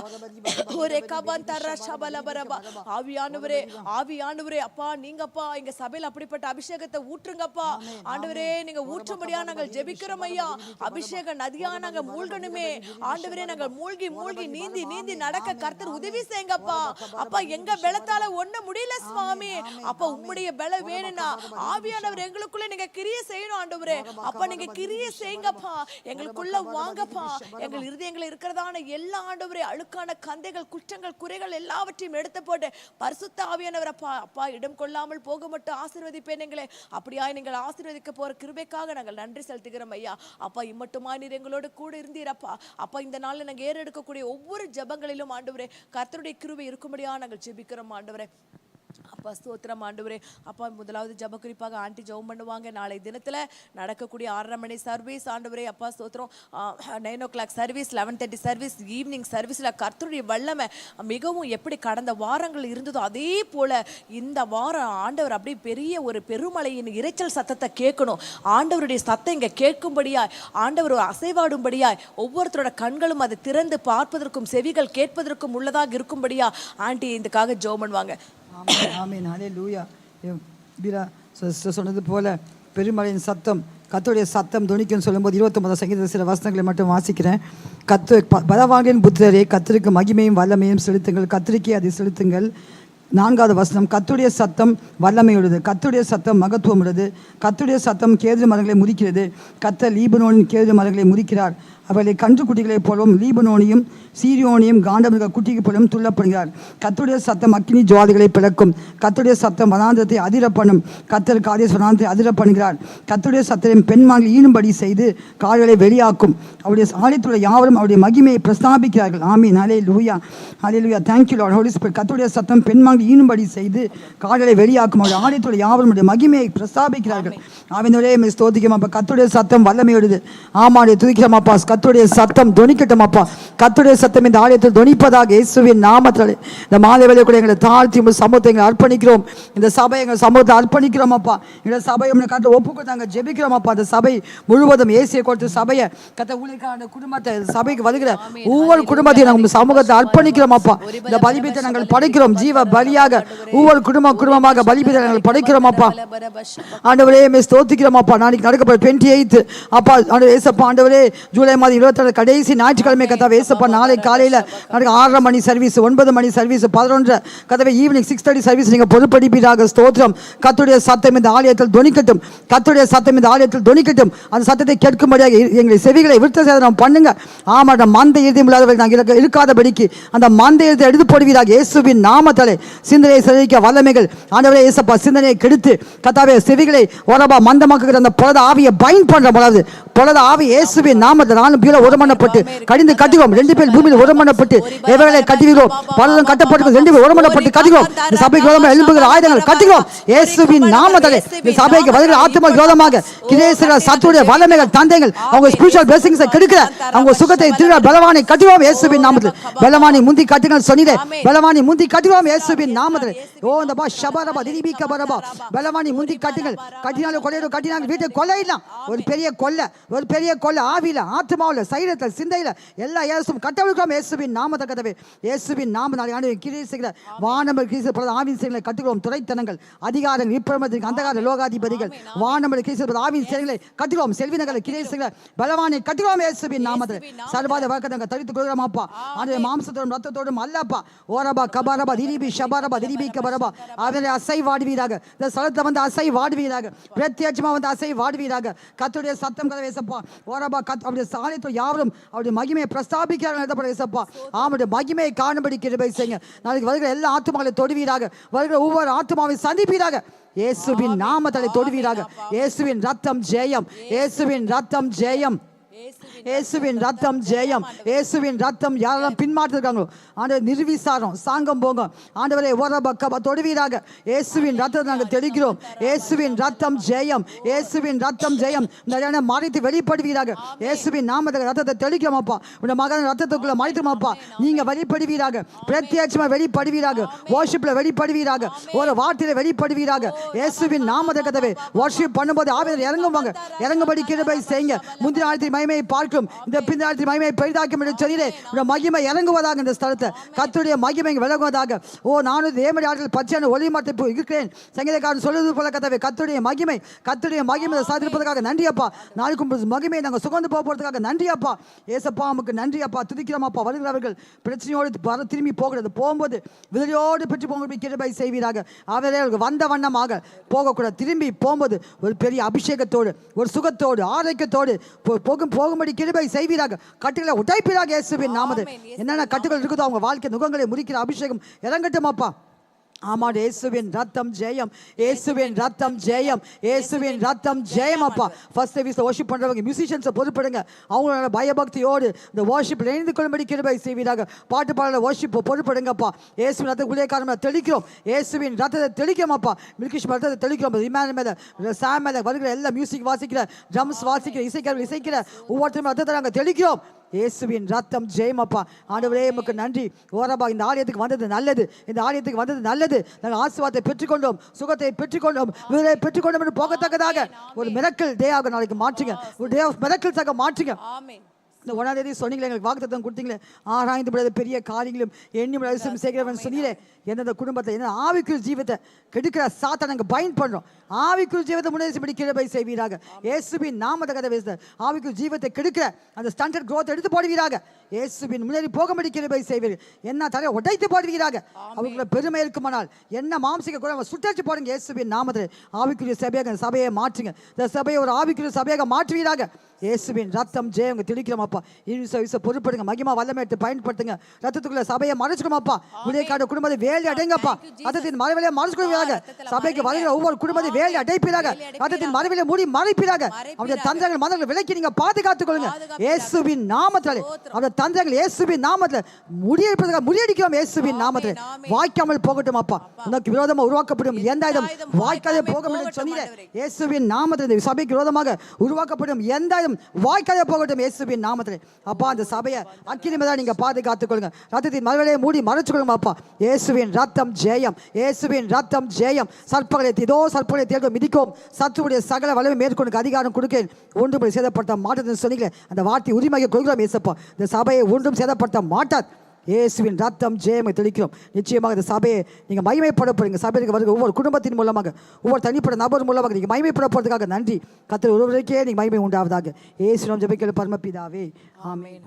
ஒரே கபந்தர ஷபலபரபா. ஆவியானவரே ஆவியானவரே அப்பா நீங்கப்பா எங்க சபையில் அப்படிப்பட்ட அபிஷேகத்தை ஊற்றுங்கப்பா ஆண்டவரே. நீங்க ஊற்றும்படியா நாங்கள் ஜெபிக்கிறோம் ஐயா. அபிஷேக நதியா நாங்க மூழ்கணுமே ஆண்டவரே. நாங்கள் மூழ்கி மூழ்கி நீந்தி நீந்தி நடக்க கர்த்தர் உதவி செய்யுங்கப்பா. அப்பா எங்க பலத்தால ஒண்ணு முடியல சுவாமி. அப்பா உம்முடைய பலம் வேணும்னா ஆவியானவர் எங்களுக்குள்ள நீங்க கிரியை செய்யணும் ஆண்டவரே. அப்பா நீங்க கிரியை செய்யுங்கப்பா, எங்களுக்குள்ள வாங்கப்பா. எங்கள் இருதயங்கள் இருக்கிறதான எல்லா ஆண்டவரே அழுக்கான கந்தைகள் குற்றங்கள் குறைகள் எல்லாவற்றையும் எடுத்து போட்டு பரிசுத்த ஆவியானவர் அப்பா அப்பா இடம் கொள்ளாமல் போக மட்டும் ஆசீர்வதிப்பேன் எங்களே. அப்படியா நீங்கள் ஆசீர்வதிக்க போற கிருபைக்காக நாங்கள் நன்றி செலுத்துகிறோம். செலுத்துகிறோம் ஐயா. அப்பா இம்மட்டுமா நீர் எங்களோடு கூட இருந்தீரப்பா. அப்பா இந்த நாளில் நாங்கள் ஏறெடுக்கக்கூடிய ஒவ்வொரு ஜெபங்களிலும் ஆண்டவரே கர்த்தருடைய கிருபை இருக்கும்படியா நாங்கள் ஜெபிக்கிறோம் ஆண்டவரே. அப்பா ஸ்தோத்திரம் ஆண்டவரே. அப்பா முதலாவது ஜெப குறிப்பாக ஆண்டி ஜெபம் பண்ணுவாங்க. நாளை தினத்தில் நடக்கக்கூடிய 6:30 மணி சர்வீஸ் ஆண்டவரே. அப்பா ஸ்தோத்திரம் 9 o'clock சர்வீஸ், 11:30 சர்வீஸ், ஈவினிங் சர்வீஸில் கர்த்தருடைய வல்லமை மிகவும் எப்படி கடந்த வாரங்கள் இருந்ததோ அதே போல் இந்த வாரம் ஆண்டவர் அப்படியே பெரிய ஒரு பெருமழையின் இரைச்சல் சத்தத்தை கேட்கணும். ஆண்டவருடைய சத்தம் இங்கே கேட்கும்படியாய், ஆண்டவர் அசைவாடும்படியாய், ஒவ்வொருத்தரோட கண்களும் அதை திறந்து பார்ப்பதற்கும் செவிகள் கேட்பதற்கும் உள்ளதாக இருக்கும்படியா ஆண்டி இதுக்காக ஜெபம் பண்ணுவாங்க. ஆமென். ஹல்லேலூயா. வீரா சொன்னது போல பெருமழையின் சத்தம், கர்த்தருடைய சத்தம் துணிக்குன்னு சொல்லும்போது 29 சங்கீத சில வசனங்களை மட்டும் வாசிக்கிறேன். பலவான்களின் புத்திரரே, கர்த்தருக்கு மகிமையும் வல்லமையும் செலுத்துங்கள், கர்த்தருக்கே அதை செலுத்துங்கள். 4வது வசனம், கர்த்தருடைய சத்தம் வல்லமையுள்ளது, கர்த்தருடைய சத்தம் மகத்துவம் உள்ளது, கர்த்தருடைய சத்தம் கேதுரு மரங்களை முறிக்கிறது. கர்த்தர் லீபனோனின் கேதுரு மரங்களை முறிக்கிறார். அவர்களை கன்று குட்டிகளைப் போலவும் லீபனோனையும் சீரியோனையும் காண்டமிருக குட்டிக்கு போலவும் துள்ளப்படுகிறார். கர்த்தருடைய சத்தம் அக்கினி ஜுவாதிகளை பிளக்கும், கர்த்தருடைய சத்தம் வனாந்தரத்தை அதிர பண்ணும், கர்த்தர் காதேஸ் வனாந்தரத்தை அதிர பண்ணுகிறார். கர்த்தருடைய சத்தம் பெண்மான்கள் ஈனும்படி செய்து கால்களை வெளியாக்கும். அவருடைய ஆலயத்துள்ள யாவரும் அவருடைய மகிமையை பிரஸ்தாபிக்கிறார்கள். ஆமீன். ஹல்லேலூயா, ஹல்லேலூயா. Thank you Lord. Holy spirit. கர்த்தருடைய சத்தம் பெண்மான்கள் ஈனும்படி செய்து கால்களை வெளியாக்கும். அவருடைய ஆலயத்துள்ள யாவரும் அவருடைய மகிமையை பிரஸ்தாபிக்கிறார்கள். ஆவினோரே ஸ்தோத்திரம் அப்பா. கர்த்தருடைய சத்தம் வல்லமையுள்ளது. ஆமாடைய துதிக்கிறோம் அப்பா. கர்த்தருடைய சத்தம் தொனிக்கட்டும் அப்பா. கர்த்தருடைய சத்தம் இந்த ஆலயத்தில் தொனிப்பதாக இயேசுவின் நாமத்தில் இந்த மாலை வேளையிலே கூட எங்களை தாழ்த்தி உங்கள் சமூகத்தை எங்களை அர்ப்பணிக்கிறோம். இந்த சபை எங்கள் சமூகத்தை அர்ப்பணிக்கிறோம் அப்பா. இந்த சபையை கருத்து ஒப்புக்கு நாங்கள் ஜெபிக்கிறோம் அப்பா. இந்த சபை முழுவதும் ஏசிய கொடுத்த சபையை கத்த ஊழியக்கான குடும்பத்தை சபைக்கு வருகிற ஒவ்வொரு குடும்பத்தையும் நாங்கள் சமூகத்தை அர்ப்பணிக்கிறோம் அப்பா. இந்த பலிபீடத்தை நாங்கள் படைக்கிறோம். ஜீவ பலியாக ஒவ்வொரு குடும்பமாக பலிபீடத்தை நாங்கள் படைக்கிறோம் அப்பா. ஆண்டவரே ஸ்தோத்திக்கிறோம் அப்பா. நாளைக்கு நடக்கப்போற 28 அப்பா ஏசப்பா ஆண்டவரே ஜூலை மாதம் 22 கடைசி ஞாயிற்றுக்கிழமை கத்தாவை ஏசப்பா நாளை காலையில் 6:30 மணி சர்வீஸ், 9 மணி சர்வீஸ், 11 கத்தாவை ஈவினிங் 6:30 சர்வீஸ் நீங்கள் பொறுப்படிப்பீராக. ஸ்தோத்திரம். கர்த்தருடைய சத்தம் இந்த ஆலயத்தில் தொனிக்கட்டும், கர்த்தருடைய சத்தம் இந்த ஆலயத்தில் தொனிக்கட்டும். அந்த சத்தத்தை கேட்கும்படியாக எங்களை செவிகளை விருத்த சேதனம் பண்ணுங்க. ஆமாம், மந்த இறுதியம் இல்லாதவர்கள் நாங்கள் இருக்காதபடிக்கு அந்த மந்த இறுதியை எடுத்து போடுவீராக இயேசுவின் நாமத்திலே. சிந்தனையை சிதைக்க வல்லமைகள் ஆண்டவரே ஏசப்பா சிந்தனையை கெடுத்து கத்தாவே செவிகளை ஓரபா மந்தமாக்குகிற அந்த புலத ஆவியை பைண்ட் பண்ற பொழுது புலத ஆவி இயேசுவின் நாமத்தில் நானும் கீழே உரமணப்பட்டு கடிந்து கட்டுகிறோம். 2 பேர் பூமியில் உரமணப்பட்டு எவர்களை கட்டுகிறோம், பலரும் கட்டப்பட்டு 2 பேர் உரமணப்பட்டு கட்டுகிறோம். இந்த சபைக்கு விரோதமாக எழும்புகிற ஆயுதங்கள் கட்டுகிறோம் இயேசுவின் நாமத்திலே. இந்த சபைக்கு வருகிற ஆத்மா விரோதமாக கிரேசர சத்துடைய வல்லமைகள் தந்தைகள் அவங்க ஸ்பிரிச்சுவல் பிளெஸிங்ஸை கெடுக்கிற அவங்க சுகத்தை திருட பலவானை கட்டுகிறோம் இயேசுவின் நாமத்தில். பலவானை முந்தி கட்டுங்கள் சொன்னீரே, பலவானை முந்தி கட்டுகிறோம் இயேசுவின் நாமத்தில். ஓ இந்த பா ஷபரபா திரிபிக்க பரபா பலவானை முந்தி கட்டுங்கள். கட்டினாலும் கொள்ளையிடும், கட்டினாலும் வீட்டை கொள்ளையிடலாம். ஒரு பெரிய கொள்ளை ஆவியில ஆத்மாவில் சைரத்தில் சிந்தையில் எல்லா இயேசும் கட்டவிழ்க்கிறோம் இயேசுவின் நாமத்தை கதவே. இயேசுவின் நாம நாளை கிரீசுகிற வானமல் கிரீசு ஆவின் செயல்களை கட்டுகிறோம். துறைத்தனங்கள் அதிகாரங்கள் விப்ரமத்திற்கு அந்தகார லோகாதிபதிகள் வானமல் கிரீசு ஆவின் செயல்களை கட்டுகிறோம். செல்வினங்களை கிரீசுகிற பலவானை கட்டுகிறோம் இயேசுவின் நாமத்தில். சர்வாத வழக்கத்தை தரித்துக் கொள்கிறோம் அப்பா. ஆண்டு மாம்சத்தோடும் ரத்தத்தோடும் அல்லப்பா. ஓரபா கபாரபா திரிபி ஷபாரபா திரிபி கபரபா அவரை அசை வாடுவீராக. இந்த ஸ்தலத்தை வந்து அசை வாடுவீராக. பிரத்யட்சமா வந்து அசை வாடுவீராக. கர்த்தருடைய சத்தம் கதவை ஏசப்பா. ஓரபா அவருடைய சாலையத்தை யாவரும் அவருடைய மகிமையை பிரஸ்தாபிக்கிறார்கள் எழுதப்பட ஏசப்பா. அவருடைய மகிமையை காணும்படி கிருபை செய்யுங்க. நாளைக்கு வருகிற எல்லா ஆத்துமாக்களை தொடுவீராக. வருகிற ஒவ்வொரு ஆத்துமாவை சந்திப்பீராக இயேசுவின் நாமத்தை தொடுவீராக. இயேசுவின் ரத்தம் ஜெயம், இயேசுவின் ரத்தம் ஜெயம், இயேசுவின் ரத்தம் ஜெயம். இயேசுவின் ரத்தம் யாரெல்லாம் பின்மாற்றிருக்காங்களோ ஆண்டவர் நிர்விசாரம் சாங்கம் போங்க ஆண்டவரே ஓரபக்க தொடுவீராக. இயேசுவின் ரத்தத்தை நாங்கள் தெளிக்கிறோம். இயேசுவின் ரத்தம் ஜெயம், இயேசுவின் ரத்தம் ஜெயம். இந்த மறைத்து வெளிப்படுவீராக. இயேசுவின் நாமத்தை ரத்தத்தை தெளிக்கிறோம் அப்பா. உங்க மகன் ரத்தத்துக்குள்ள மறைத்துமாப்பா. நீங்க வெளிப்படுவீராக. பிரத்யட்சமா வெளிப்படுவீராக. வார்ஷிப்ல வெளிப்படுவீராக. ஒரு வார்த்தையில வெளிப்படுவீராக. இயேசுவின் நாமத்தை கதவே வார்ஷிப் பண்ணும்போது ஆவியில் இறங்குவாங்க. இறங்கும்படி கிருபை செய்யுங்க. முந்தின ஆழத்தின் மகிமையை பார்க்கும், இந்த பின்னாளத்தின் மகிமையை பெரிதாக்கும் என்று சொல்லிலே மகிமை இறங்குவதாக. இந்த ஸ்தலத்தை கர்த்தருடைய மகிமை விளங்குவதாக. ஓ நானும் தேவனுடைய ஆற்றில் பச்சையான ஒளி மரத்தை இருக்கிறேன் சங்கீதக்காரன் சொல்லுவது போல கதவை கர்த்தருடைய மகிமை சாதிப்பதற்காக நன்றி அப்பா. நாளைக்கு மகிமையை நாங்கள் சுகந்து போகிறதுக்காக நன்றி அப்பா. ஏசப்பா நமக்கு நன்றி அப்பா. துதிக்கிறோம் அப்பா. வருகிறவர்கள் பிரச்சனையோடு திரும்பி போகிறது போகும்போது விதியோடு பெற்று போக கிருபை செய்வீராக. அவர்கள் வந்த வண்ணமாக போகக்கூடாது. திரும்பி போகும்போது ஒரு பெரிய அபிஷேகத்தோடு ஒரு சுகத்தோடு ஆரோக்கியத்தோடு போகும்படி கிருபை செய்வீராக. கட்டுகளை உடைப்பீராக இயேசுவின் நாமத்தில். என்னென்ன கட்டுகள் இருக்குதோ அவங்க வாழ்க்கை நுகங்களை முறிக்கிற அபிஷேகம் இறங்கட்டும் அப்பா. ஆமா, இயேசுவின் ரத்தம் ஜெயம், இயேசுவின் ரத்தம் ஜெயம், இயேசுவின் ரத்தம் ஜெயம். அப்பா ஃபர்ஸ்ட் சர்வீஸ்ல வர்ஷிப் பண்றவங்க மியூசிஷியன்ஸை பொறுப்படுங்க. அவங்களோட பயபக்தியோடு இந்த வர்ஷிப்ல இணைந்து கொள்ளும்படி கிருபை செய்வீராக. பாட்டு பாடல வர்ஷிப் பொறுப்படுங்கப்பா. இயேசுவின் ரத்த ஊழியக்காரங்களை தெளிக்கிறோம், இயேசுவின் ரத்தத்தை தெளிக்கிறோம் அப்பா. மில்கிஷ் ரத்தத்தை தெளிக்கிறோம். இமான் மேல, சாம் மேல வருகிற எல்லா மியூசிக் வாசிக்கிற, ட்ரம்ஸ் வாசிக்கிற, இசைக்கிற ஒவ்வொருத்தரும் ரத்தத்தை நாங்கள் தெளிக்கிறோம். இயேசுவின் ரத்தம் ஜெயம் அப்பா. ஆண்டவரே உமக்கு நன்றி. ஓரபா இந்த ஆலயத்துக்கு வந்தது நல்லது, இந்த ஆலயத்துக்கு வந்தது நல்லது. நாங்கள் ஆசீர்வாதத்தை பெற்றுக்கொண்டோம், சுகத்தை பெற்றுக்கொண்டோம், விடுதலை பெற்றுக்கொண்டோம் என்று போகத்தக்கதாக ஒரு மிரக்கல் டே ஆக நாளைக்கு மாற்றுங்க, ஒரு டே ஆஃப் மிரக்கல்ஸாக மாற்றுங்க. இந்த 1ஆம் தேதி சொன்னீங்களே, எங்களுக்கு வாக்குத்தத்தம் கொடுத்தீங்களே, ஆராய்ந்து விடாத பெரிய காரியங்களும் எண்ணி அதிசயம் செய்கிறவன் சொன்னீங்களே. எந்தெந்த குடும்பத்தை என்ன ஆவிக்குள் ஜீவத்தை கெடுக்கிற சாத்தானை நாங்கள் பயன் பண்ணுறோம். ஆவிக்குள் ஜீவத்தை முன்னேறி கிருபை செய்வீராக. இயேசுவின் நாமத்தை கதை பேசுகிற ஆவிக்குள் ஜீவத்தை கெடுக்கிற அந்த ஸ்டாண்டர்ட் க்ரோத் எடுத்து போடுவீராக. இயேசுவின் முன்னேறி போகும்படி கிருபை செய்வீர்கள். என்ன தரையை உடைத்து போடுவீராக. அவங்கள பெருமை இருக்குமானால் என்ன மாம்சிக்க கூட சுட்டரிச்சு போடுங்க. இயேசுவின் நாமத்தில் ஆவிக்குரிய சபையாக சபையை மாற்றுங்க. இந்த சபையை ஒரு ஆவிக்குரிய சபையாக மாற்றுவீராக. இயேசுவின் ரத்தம் ஜெயம் தெளிக்கிறோம் அப்பா. பொறுப்படுங்க, மகிமா வல்லமை எடுத்து பயன்படுத்துங்க. ரத்தத்துக்குள்ள சபையை மறைச்சுக்கணும் அப்பா. உதயக்காடு குடும்பத்தை வேலி அடைங்கப்பா. ரத்தத்தின் மறைவிலே மறைச்சுக்கொள்வீராக. சபைக்கு வருகிற ஒவ்வொரு குடும்பத்தை வேலி அடைப்பீராக. ரத்தத்தின் மறைவிலே மூடி மறைப்பீராக. அவருடைய தந்திரங்கள் மதங்களை விலக்கி நீங்க பாதுகாத்துக் கொள்ளுங்க. இயேசுவின் நாமத்தில் அவருடைய தந்திரங்கள் இயேசுவின் நாமத்தில் முறியடிக்கிறோம். இயேசுவின் நாமத்தில் வாய்க்காமல் போகட்டும் அப்பா. உனக்கு விரோதமாக உருவாக்கப்படும் எந்த ஆயுதம் வாய்க்காதே போகும் என்று சொன்னீங்க. இயேசுவின் நாமத்தில் இந்த சபைக்கு விரோதமாக உருவாக்கப்படும் எந்த ஆயுதம் வாய்க்காதே போகட்டும். இயேசுவின் நாமத்தில் அப்பா அந்த சபையை அக்கினிமேதா நீங்க பாதுகாத்துக் கொள்ளுங்க. ரத்தத்தின் மறைவிலே மூடி மறைச்சுக்கொள்ளுங்க அப்பா. இயேசுவின் ரத்தம் ஜெயம், இயேசுவின் ரத்தம் ஜெயம். சர்ப்பங்களை தேர்ந்து மிதிக்கும். சத்துருடைய சகல வல்லமை மேற்கொண்டு அதிகாரம் கொடுக்கிறேன். ஒன்றும் சேதப்படுத்த மாட்டேன்னு சொன்னீங்களே, அந்த வார்த்தை உரிமையை கொள்கிறோம். இயேசப்பா இந்த சபையை ஒன்றும் சேதப்படுத்த மாட்டார். இயேசுவின் ரத்தம் ஜெயமை தெளிக்கிறோம். நிச்சயமாக இந்த சபையை நீங்கள் மகிமைப்பட போறீங்க. சபைக்கு வருகிற ஒவ்வொரு குடும்பத்தின் மூலமாக, ஒவ்வொரு தனிப்பட்ட நபர் மூலமாக நீங்கள் மகிமைப்பட போறதுக்காக நன்றி. கர்த்தர் ஒருவருக்கே நீங்கள் மகிமை உண்டாவதாக. இயேசுவின் ஜெபிக்கிற பரமபிதாவே, ஆமென்.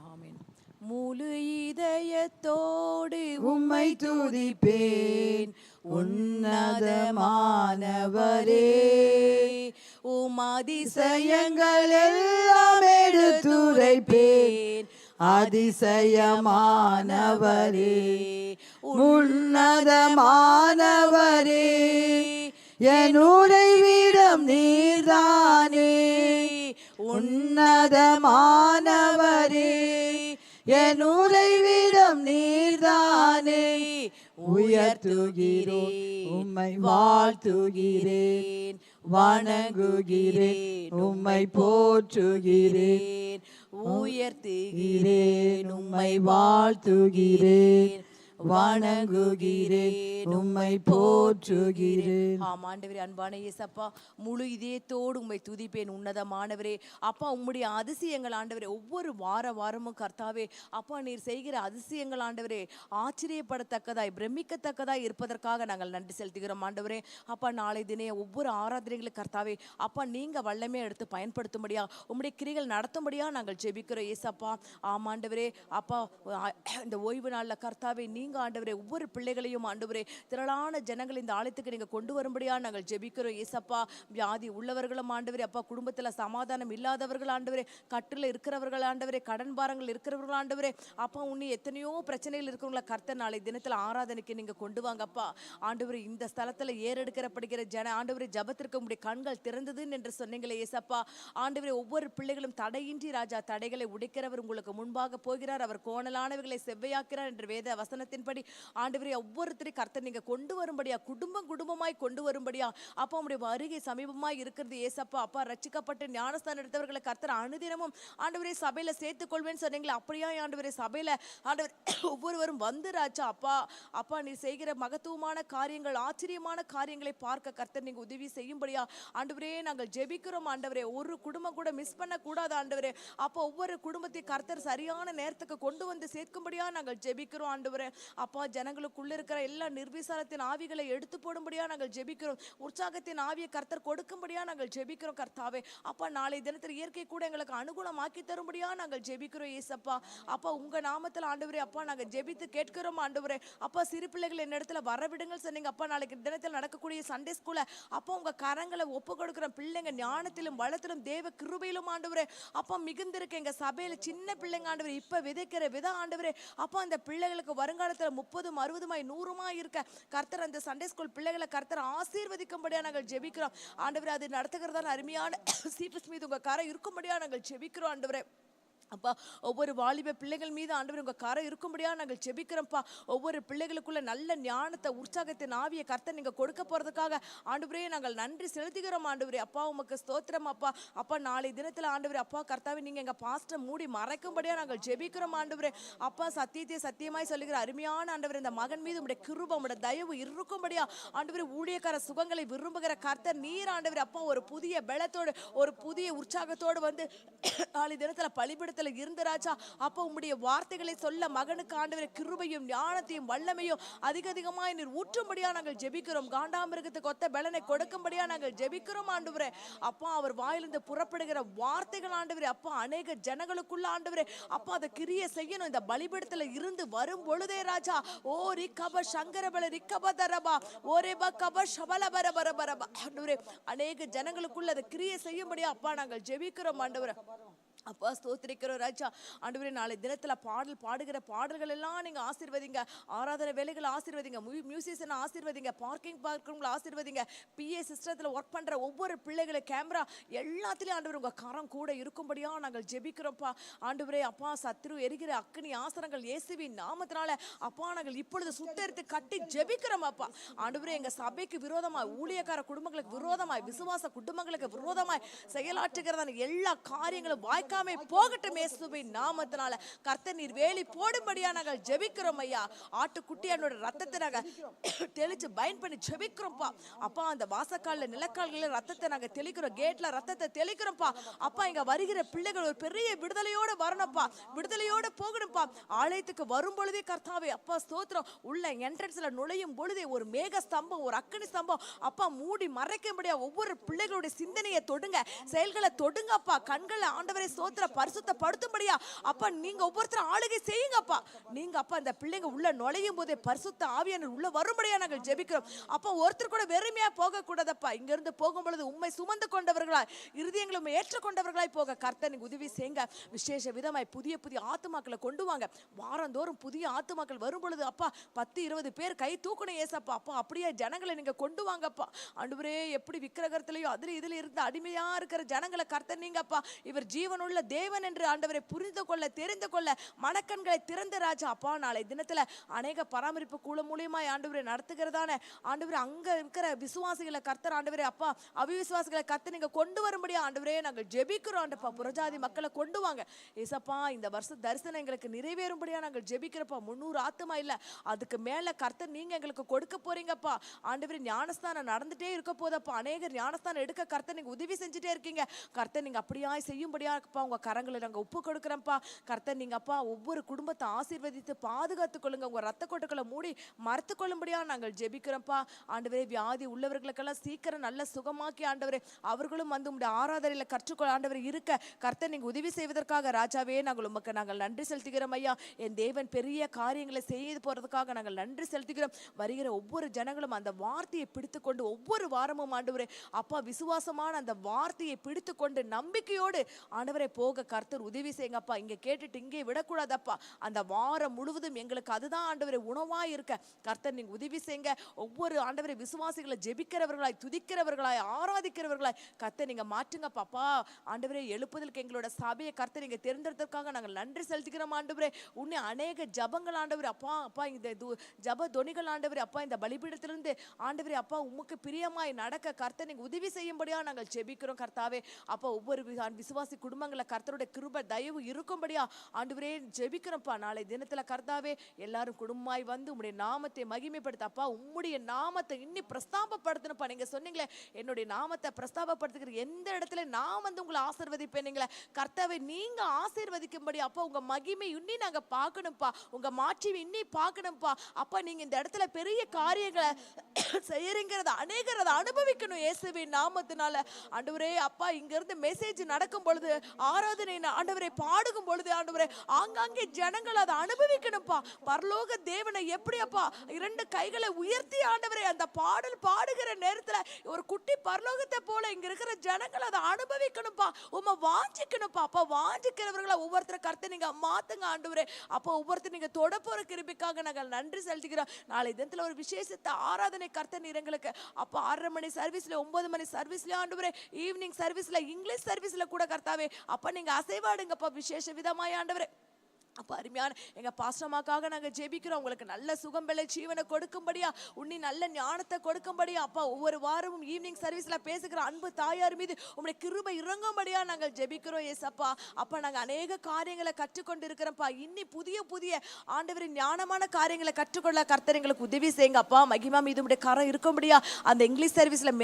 முழு இதயத்தோடு உம்மை துதிப்பேன் உன்னதமானவரே. அதிசயங்கள் எல்லாம் எடுத்துரைப்பேன் அதிசயமானவரே, உன்னதமானவரே. என் உறைவிடம் நீர்தானே உன்னதமானவரே. என் உறைவிடம் நீர்தானே. உயர்த்துகிறேன் உம்மை வாழ்த்துகிறேன் வணங்குகிறேன் உம்மை போற்றுகிறேன் உயர்த்துகிறேன் உம்மை வாழ்த்துகிறேன் வணங்குகிறேன் உம்மை போற்றுகிறேன். ஆண்டவரே, அன்பான இயேசப்பா, முழு இதயத்தோடு உம்மை துதிப்பேன் உன்னதமானவரே. அப்பா உம்முடைய அதிசயங்கள் ஆண்டவரே ஒவ்வொரு வாரமும் கர்த்தாவே அப்பா நீர் செய்கிற அதிசயங்கள் ஆண்டவரே ஆச்சரியப்படத்தக்கதாய் பிரமிக்கத்தக்கதாய் இருப்பதற்காக நாங்கள் நன்றி செலுத்துகிறோம் ஆண்டவரே. அப்பா நாளை தினே ஒவ்வொரு ஆராதனைகளும் கர்த்தாவே அப்பா நீங்க வல்லமே எடுத்து பயன்படுத்தும்படியா உம்முடைய கிரிகள் நடத்தும்படியா நாங்கள் ஜெபிக்கிறோம் ஏசப்பா. ஆமாண்டவரே அப்பா இந்த ஓய்வு நாள்ல கர்த்தாவே நீங்க ஆண்டவரே ஒவ்வொரு பிள்ளைகளையும் ஆண்டவரே திரளான ஜனங்கள் இந்த ஆலயத்துக்கு நீங்க கொண்டு வரும்படியா நாங்கள் ஜெபிக்கிறோம் ஏசப்பா. வியாதி உள்ளவர்களும் ஆண்டவரே அப்பா, குடும்பத்துல சமாதானம் இல்லாதவர்கள் ஆண்டவரே, கட்டுல இருக்கிறவர்கள் ஆண்டவரே, கடன் பாரங்கள் இருக்கிறவர்கள் ஆண்டவரே அப்பா, உன்னை எத்தனையோ பிரச்சனைகள் இருக்கிறவங்கள கர்த்தர் நாளை தினத்துல ஆராதனைக்கு நீங்க கொண்டு வாங்கப்பா ஆண்டவரே. இந்த ஸ்தலத்துல ஏறெடுக்கிறப்படுகிற ஆண்டவரே ஜபத்திற்கு உங்களுடைய கண்கள் திறந்ததுன்னு என்று சொன்னீங்களே ஏசப்பா. ஆண்டவரே ஒவ்வொரு பிள்ளைகளும் தடையின்றி ராஜா தடைகளை உடைக்கிறவர் உங்களுக்கு முன்பாக போகிறார். அவர் கோணலானவைகளை செவ்வையாக்கிறார் என்று வேத வசனத்தின்படி ஆண்டவரே ஒவ்வொருத்தரையும் கர்த்தர் நீங்க கொண்டு வரும்படியா, குடும்பமாய் கொண்டு வரும்படியா அப்பா உங்களுடைய வருகை சமீபமாய் இருக்கிறது ஏசப்பா. அப்பா ரட்சிக்கப்பட்டு ஞானஸ்தானம் எடுத்தவர்களை கர்த்தர் அனுதினமும் ஆண்டவரே சபையில சேர்த்துக் கொள்வேன்னு சொன்னீங்களே, அப்படியா ஆண்டவரே சபையில ஆண்டவர் ஒவ்வொருவரும் வந்து ராஜா அப்பா நீ செய்கிற மகத்துவமான காரியங்கள் ஆச்சரியமான காரியங்களை பார்க்க கர்த்தர் நீங்க உதவி செய்யும்படியா ஆண்டவரே நாங்கள் ஜெபிக்கிறோம் ஆண்டவரே. ஒரு குடும்பம் கூட மிஸ் பண்ண கூடாது ஆண்டவரே. அப்போ ஒவ்வொரு குடும்பத்தை கர்த்தர் சரியான நேரத்துக்கு கொண்டு வந்து சேர்க்கும்படியா நாங்கள் ஜெபிக்கிறோம் ஆண்டவரே. அப்பா ஜனங்களுக்குள்ள இருக்கிற எல்லா நிர்விசாரத்தின் ஆவிகளை எடுத்து போடும்படியா நாங்கள் ஜெபிக்கிறோம். உற்சாகத்தின் ஆவியை கர்த்தர் கொடுக்கும்படியா நாங்கள் ஜெபிக்கிறோம் கர்த்தாவே. அப்பா நாளை தினத்தில் இயற்கை கூட எங்களுக்கு அனுகூலமாக்கி தரும்படியா நாங்கள் ஜெபிக்கிறோம் ஏசப்பா. அப்பா உங்க நாமத்தில் ஆண்டவரே அப்பா நாங்கள் ஜெபித்து கேட்கிறோம் ஆண்டவரே. அப்பா சிறு பிள்ளைகள் என்ன இடத்துல வரவிடுங்கள் சொன்னீங்க அப்பா. நாளைக்கு தினத்தில் நடக்கக்கூடிய சண்டே ஸ்கூல்ல அப்பா உங்க கரங்களை ஒப்பு கொடுக்கிற பிள்ளைங்க ஞானத்திலும் வளத்திலும் தேவ கிருபையிலும் ஆண்டவரே அப்பா மிகுந்திருக்க எங்க சபையில சின்ன பிள்ளைங்க ஆண்டவரே இப்ப விதைக்கிற விதை ஆண்டவரே அப்பா அந்த பிள்ளைகளுக்கு வருங்காலத்தில் காலத்துல 30, 60, 100 இருக்க கர்த்தர் அந்த சண்டே ஸ்கூல் பிள்ளைகளை கர்த்தர் ஆசீர்வதிக்கும்படியா நாங்கள் ஜெபிக்கிறோம் ஆண்டவரே. அது நடத்துகிறதான அருமையான சீஃபஸ் மீது உங்க கரை இருக்கும்படியா நாங்கள் ஜெபிக்கிறோம் ஆண்டவரே. அப்பா ஒவ்வொரு வாலிப பிள்ளைகள் மீது ஆண்டவர் உங்க கரை இருக்கும்படியா நாங்கள் ஜெபிக்கிறோம்ப்பா. ஒவ்வொரு பிள்ளைகளுக்குள்ள நல்ல ஞானத்தை உற்சாகத்தின் ஆவியை கர்த்தர் நீங்க கொடுக்க போறதுக்காக ஆண்டவரே நாங்கள் நன்றி செலுத்துகிறோம் ஆண்டவரே. அப்பா உமக்கு ஸ்தோத்திரம் அப்பா. அப்பா நாளை தினத்துல ஆண்டவரே அப்பா கர்த்தாவே நீங்க எங்க பாஸ்டர் மூடி மறைக்கும்படியா நாங்கள் ஜெபிக்கிறோம் ஆண்டவரே. அப்பா சத்தியத்தை சத்தியமாய் சொல்லுகிற அருமையான ஆண்டவரே இந்த மகன் மீது உடைய கிருபை உடைய தயவு இருக்கும்படியா ஆண்டவரே ஊழியக்கார சுகங்களை விரும்புகிற கர்த்தர் நீர் ஆண்டவரே அப்பா ஒரு புதிய பலத்தோடு ஒரு புதிய உற்சாகத்தோடு வந்து நாளை தினத்துல பலிபடுத்த இருந்த ராஜா அப்ப உம்முடைய வார்த்தைகளை சொல்ல மகனுக்கு ஆண்டவரே கிருபையும் ஞானத்தையும் வல்லமையும் அதிகமாய் நீர் ஊற்றும்படியா நாங்கள் ஜெபிக்கிறோம். காண்டாமிருகத்துக்கு ஒத்த பலனை கொடுக்கும்படியா நாங்கள் ஜெபிக்கிறோம் ஆண்டவரே. அப்பா அவர் வாயிலிருந்து புறப்படுகிற வார்த்தைகள் ஆண்டவரே அப்பா அநேக ஜனங்களுக்குள்ள ஆண்டவரே அப்பா அதை கிரிய செய்யணும். இந்த பலிபீடத்துல இருந்து வரும் பொழுதே ராஜா ஓ ரிக்கப சங்கரபல ரிக்கப தரபா ஓரேபா கப ஷபல பரபரபரபா ஆண்டவரே அநேக ஜனங்களுக்குள்ள அதை கிரிய செய்யும்படியா அப்பா நாங்கள் ஜெபிக்கிறோம் ஆண்டவரே. அப்பா ஸ்தோத்திரிக்கிறோம் ராஜா ஆண்டவரே. நாளை தினத்துல பாடுகிற பாடல்கள் எல்லாம் நீங்க ஆசீர்வதிங்க. ஆராதனை வேலைகளை ஆசீர்வதிங்க. மியூசிஷியனை ஆசீர்வதிங்க. பார்க்கிறவங்களை ஆசீர்வதிங்க. பிஏ சிஸ்டத்துல ஒர்க் பண்ற ஒவ்வொரு பிள்ளைகளை கேமரா எல்லாத்திலையும் ஆண்டவர் உங்க கரம் கூட இருக்கும்படியா நாங்கள் ஜெபிக்கிறோம்ப்பா ஆண்டவரே. அப்பா சத்ரு எரிகிற அக்னி ஆசனங்கள் இயேசுவின் நாமத்தினால அப்பா நாங்கள் இப்பொழுது சுட்டெடுத்து கட்டி ஜெபிக்கிறோம் அப்பா ஆண்டவரே. எங்க சபைக்கு விரோதமாய் ஊழியக்கார குடும்பங்களுக்கு விரோதமாய் விசுவாச குடும்பங்களுக்கு விரோதமாய் செயலாற்றுகிறதான எல்லா காரியங்களும் போகட்டும் இயேசுவின் நாமத்தினால கர்த்தர் நீர் வேலி போடும்படியா நாங்கள் ஜெபிக்கிறோம் ஐயா. ஆட்டுக்குட்டியோட ரத்தத்தை நாங்கள் தெளிச்சு பயன் பண்ணி ஜெபிக்கிறோம்ப்பா அப்பா. அந்த வாசக்கால நிலக்கால்களில் ரத்தத்தை நாங்கள் தெளிக்கிறோம். கேட்ல ரத்தத்தை தெளிக்கிறோம்ப்பா அப்பா. இங்க வருகிற பிள்ளைகள் ஒரு பெரிய விடுதலையோட வரணும்ப்பா. விடுதலையோட போகணும்ப்பா. ஆலயத்துக்கு வரும் பொழுதே கர்த்தாவே அப்பா ஸ்தோத்திரம் உள்ள என்ட்ரன்ஸ்ல நுழையும் பொழுதே ஒரு மேக ஸ்தம்பம் ஒரு அக்கினி ஸ்தம்பம் அப்பா மூடி மறைக்கும்படியா ஒவ்வொரு பிள்ளைகளுடைய சிந்தனையை தொடுங்க செயல்களை தொடுங்கப்பா. கண்களை ஆண்டவரை ஸ்தோத்திர பரிசுத்தப்படுத்தும்படியா அப்பா நீங்க ஒவ்வொருத்தரும் ஆளுகை செய்யுங்கப்பா. நீங்க அப்பா அந்த பிள்ளைங்க உள்ள நுழையும் போதே பரிசுத்த ஆவியானவர் உள்ள வரும்படியா நாங்கள் ஜெபிக்கிறோம் அப்பா. ஒருத்தர் கூட வெறுமையா போக கூடாதப்பா. இங்க இருந்து போகும் பொழுது உண்மை சுமந்து கொண்டவர்களாய் இருதயங்களும் ஏற்றுக்கொண்டவர்களாய் போக கர்த்தர் நீங்க உதவி செய்யுங்க. விசேஷ விதமாய் புதிய ஆத்துமாக்களை கொண்டு வாங்க. வாரந்தோறும் புதிய ஆத்துமாக்கள் வரும் பொழுது அப்பா 10-20 பேர் கை தூக்கணும் ஏசப்பா. அப்பா அப்படியே ஜனங்களை நீங்க கொண்டு வாங்கப்பா ஆண்டவரே. எப்படி விக்கிரகத்திலையும் அதுல இதுல இருந்து அடிமையா இருக்கிற ஜனங்களை கர்த்தர் நீங்க அப்பா இவர் ஜீவனுள்ள தேவன் என்று ஆண்டவரை புரிந்து கொள்ள தெரிந்து கொள்ள மனக்கண்களை திறந்த ராஜா அப்பா. நாளை தினத்துல அநேக பராமரிப்பு குழு மூலியமாய் ஆண்டவரை நடத்துகிறதான ஆண்டவரை அங்க இருக்கிற விசுவாசிகளை கர்த்தர் ஆண்டவரே அப்பா அவிசுவாசிகளை கர்த்தர் நீங்க கொண்டு வரும்படியா ஆண்டவரே நாங்கள் ஜெபிக்கிறோம் ஆண்டப்பா. புறஜாதி மக்களை கொண்டு வாங்க ஏசப்பா. இந்த வருஷ தரிசனம் எங்களுக்கு நிறைவேறும்படியா நாங்கள் ஜெபிக்கிறப்பா. 300 ஆத்துமா இல்ல அதுக்கு மேல கர்த்தர் நீங்க எங்களுக்கு கொடுக்க போறீங்கப்பா ஆண்டவரே. ஞானஸ்தானம் நடந்துட்டே இருக்க போதப்பா. அநேகர் ஞானஸ்தானம் எடுக்க கர்த்தர் நீங்க உதவி செஞ்சுட்டே இருக்கீங்க கர்த்தர். நீங்க அப்படியா செய்யும்படியா உங்க கரங்களை நாங்க ஒப்பு கொடுக்கிறோம்ப்பா கர்த்தர். நீங்க அப்பா ஒவ்வொரு குடும்பத்தை ஆசீர்வதித்து பாதுகாத்துக் கொள்ளுங்க. உங்க ரத்த கொட்டுக்களை மூடி மறைத்து கொள்ளும்படியா நாங்கள் ஜெபிக்கிறோம்ப்பா ஆண்டவரே. வியாதி உள்ளவர்களுக்கெல்லாம் சீக்கிரம் நல்ல சுகமாக்கி ஆண்டவரே அவர்களும் வந்து உங்களுடைய ஆராதனையில கற்றுக்கொள்ள ஆண்டவரே இருக்க கர்த்தர் நீங்க உதவி செய்வதற்காக ராஜாவே நாங்கள் உமக்கு நாங்கள் நன்றி செலுத்துகிறோம் ஐயா. என் தேவன் பெரிய காரியங்களை செய்து போறதுக்காக நாங்கள் நன்றி செலுத்துகிறோம். வருகிற ஒவ்வொரு ஜனங்களும் அந்த வார்த்தையை பிடித்துக்கொண்டு ஒவ்வொரு வாரமும் ஆண்டவரே அப்பா விசுவாசமான அந்த வார்த்தையை பிடித்துக்கொண்டு நம்பிக்கையோடு ஆண்டவரை போக கர்த்தர் உதவி செய்யுங்கப்பா. இங்க கேட்டுட்டு இங்கே விடக்கூடாதப்பா. அந்த வாரம் முழுவதும் எங்களுக்கு அதுதான் ஆண்டவரை உணவா இருக்க கர்த்தர் நீங்க உதவி செய்யுங்க. ஒவ்வொரு ஆண்டவரை விசுவாசிகளை ஜெபிக்கிறவர்களாய் துதிக்கிறவர்களாய் ஆராதிக்கிறவர்களாய் கர்த்தர் நீங்க மாற்றுங்கப்பா. அப்பா ஆண்டவரே எழுப்புதலுக்கு எங்களோட சபையை கர்த்தர் நீங்க தெரிந்தெடுத்ததற்காக நாங்கள் நன்றி செலுத்துகிறோம் ஆண்டவரே. உன்னை அநேக ஜபங்கள் ஆண்டவரே அப்பா அப்பா இந்த ஜப தொனிகள் ஆண்டவரே அப்பா இந்த பலிபீடத்திலிருந்து ஆண்டவரே அப்பா உமக்கு பிரியமாய் நடக்க கர்த்தர் நீங்க உதவி செய்யும்படியா நாங்கள் ஜெபிக்கிறோம் கர்த்தாவே. அப்பா ஒவ்வொரு விசுவாசி குடும்பங்களை கர்த்தருடைய கிருபை தயவு இருக்கும்படியா ஆண்டவரே ஜெபிக்கிறோம்ப்பா. நாளை தினத்துல கர்த்தாவே எல்லாரும் குடும்பமாய் வந்து உம்முடைய நாமத்தை மகிமைப்படுத்த அப்பா உம்முடைய நாமத்தை இன்னி பிரஸ்தாபப்படுத்தணும்ப்பா. நீங்க சொன்னீங்களே என்னுடைய நாமத்தை பிரஸ்தாபப்படுத்துகிற எந்த இடத்துல நான் வந்து உங்களை ஆசீர்வதிப்பேன் நீங்களே கர்த்தாவே. நீங்க ஆசீர்வதிக்கும்படி அப்பா உங்க மகிமை இன்னி நாங்க பார்க்கணும்ப்பா. உங்க மாட்சி இன்னி பார்க்கணும்ப்பா. அப்பா நீங்க இந்த இடத்துல பெரிய காரியங்களை செய்யறீங்கிறத அநேகர் அதை அனுபவிக்கணும் இயேசுவின் நாமத்தினால ஆண்டவரே. அப்பா இங்க இருந்து மெசேஜ் நடக்கும் பொழுது ஆராதனை ஆண்டவரை பாடுகும் பொழுது ஆண்டவரே ஆங்காங்கே ஜனங்கள் அதை அனுபவிக்கணும்ப்பா. பரலோக தேவனை எப்படி அப்பா 2 கைகளை உயர்த்தி ஆண்டவரே அந்த பாடல் பாடுகிற நேரத்துல ஒரு குட்டி பரலோகத்தை போல இங்க இருக்கிற ஜனங்கள் அதை அனுபவிக்கணும்ப்பா. உம்மை வாஞ்சிக்கணும்ப்பா. அப்ப வாஞ்சிக்கிறவர்களை ஒவ்வொருத்தர கர்த்தர் நீங்க மாத்துங்க ஆண்டவரே. அப்ப ஒவ்வொருத்தர் நீங்க தொட போற கிருபைக்காக நாங்கள் நன்றி செலுத்துகிறோம். நாளை தினத்துல ஒரு விசேஷத்தை ஆராதனை கர்த்தர் நீர் எங்களுக்கு அப்ப 6:30 மணி சர்வீஸ்ல 9 மணி சர்வீஸ்ல ஆண்டவரே ஈவினிங் சர்வீஸ்ல இங்கிலீஷ் சர்வீஸ்ல கூட கர்த்தாவே அப்ப நீங்க அசைவாடுங்கப்பா விசேஷ விதமாய் ஆண்டவரே. அப்ப அருமையான எங்க பாஸ்டமாக்காக நாங்க ஜெபிக்கிறோம். உங்களுக்கு நல்ல சுகம் பெலை ஜீவனை கொடுக்கும்படியா உன்னி நல்ல ஞானத்தை கொடுக்கும்படியா அப்பா ஒவ்வொரு வாரமும் ஈவினிங் சர்வீஸ்ல பேசுகிற அன்பு தாயார் மீது உங்களுடைய கிருபை இறங்கும்படியா நாங்கள் ஜெபிக்கிறோம் ஏசப்பா. அப்ப நாங்க அநேக காரியங்களை கற்றுக்கொண்டு இருக்கிறோம்ப்பா. இன்னி புதிய புதிய ஆண்டவரின் ஞானமான காரியங்களை கற்றுக்கொள்ள கர்த்தர் எங்களுக்கு உதவி செய்யுங்க அப்பா. மகிமா மீது உங்களுடைய கரம் இருக்கும்படியா அந்த இங்கிலீஷ் சர்வீஸ்ல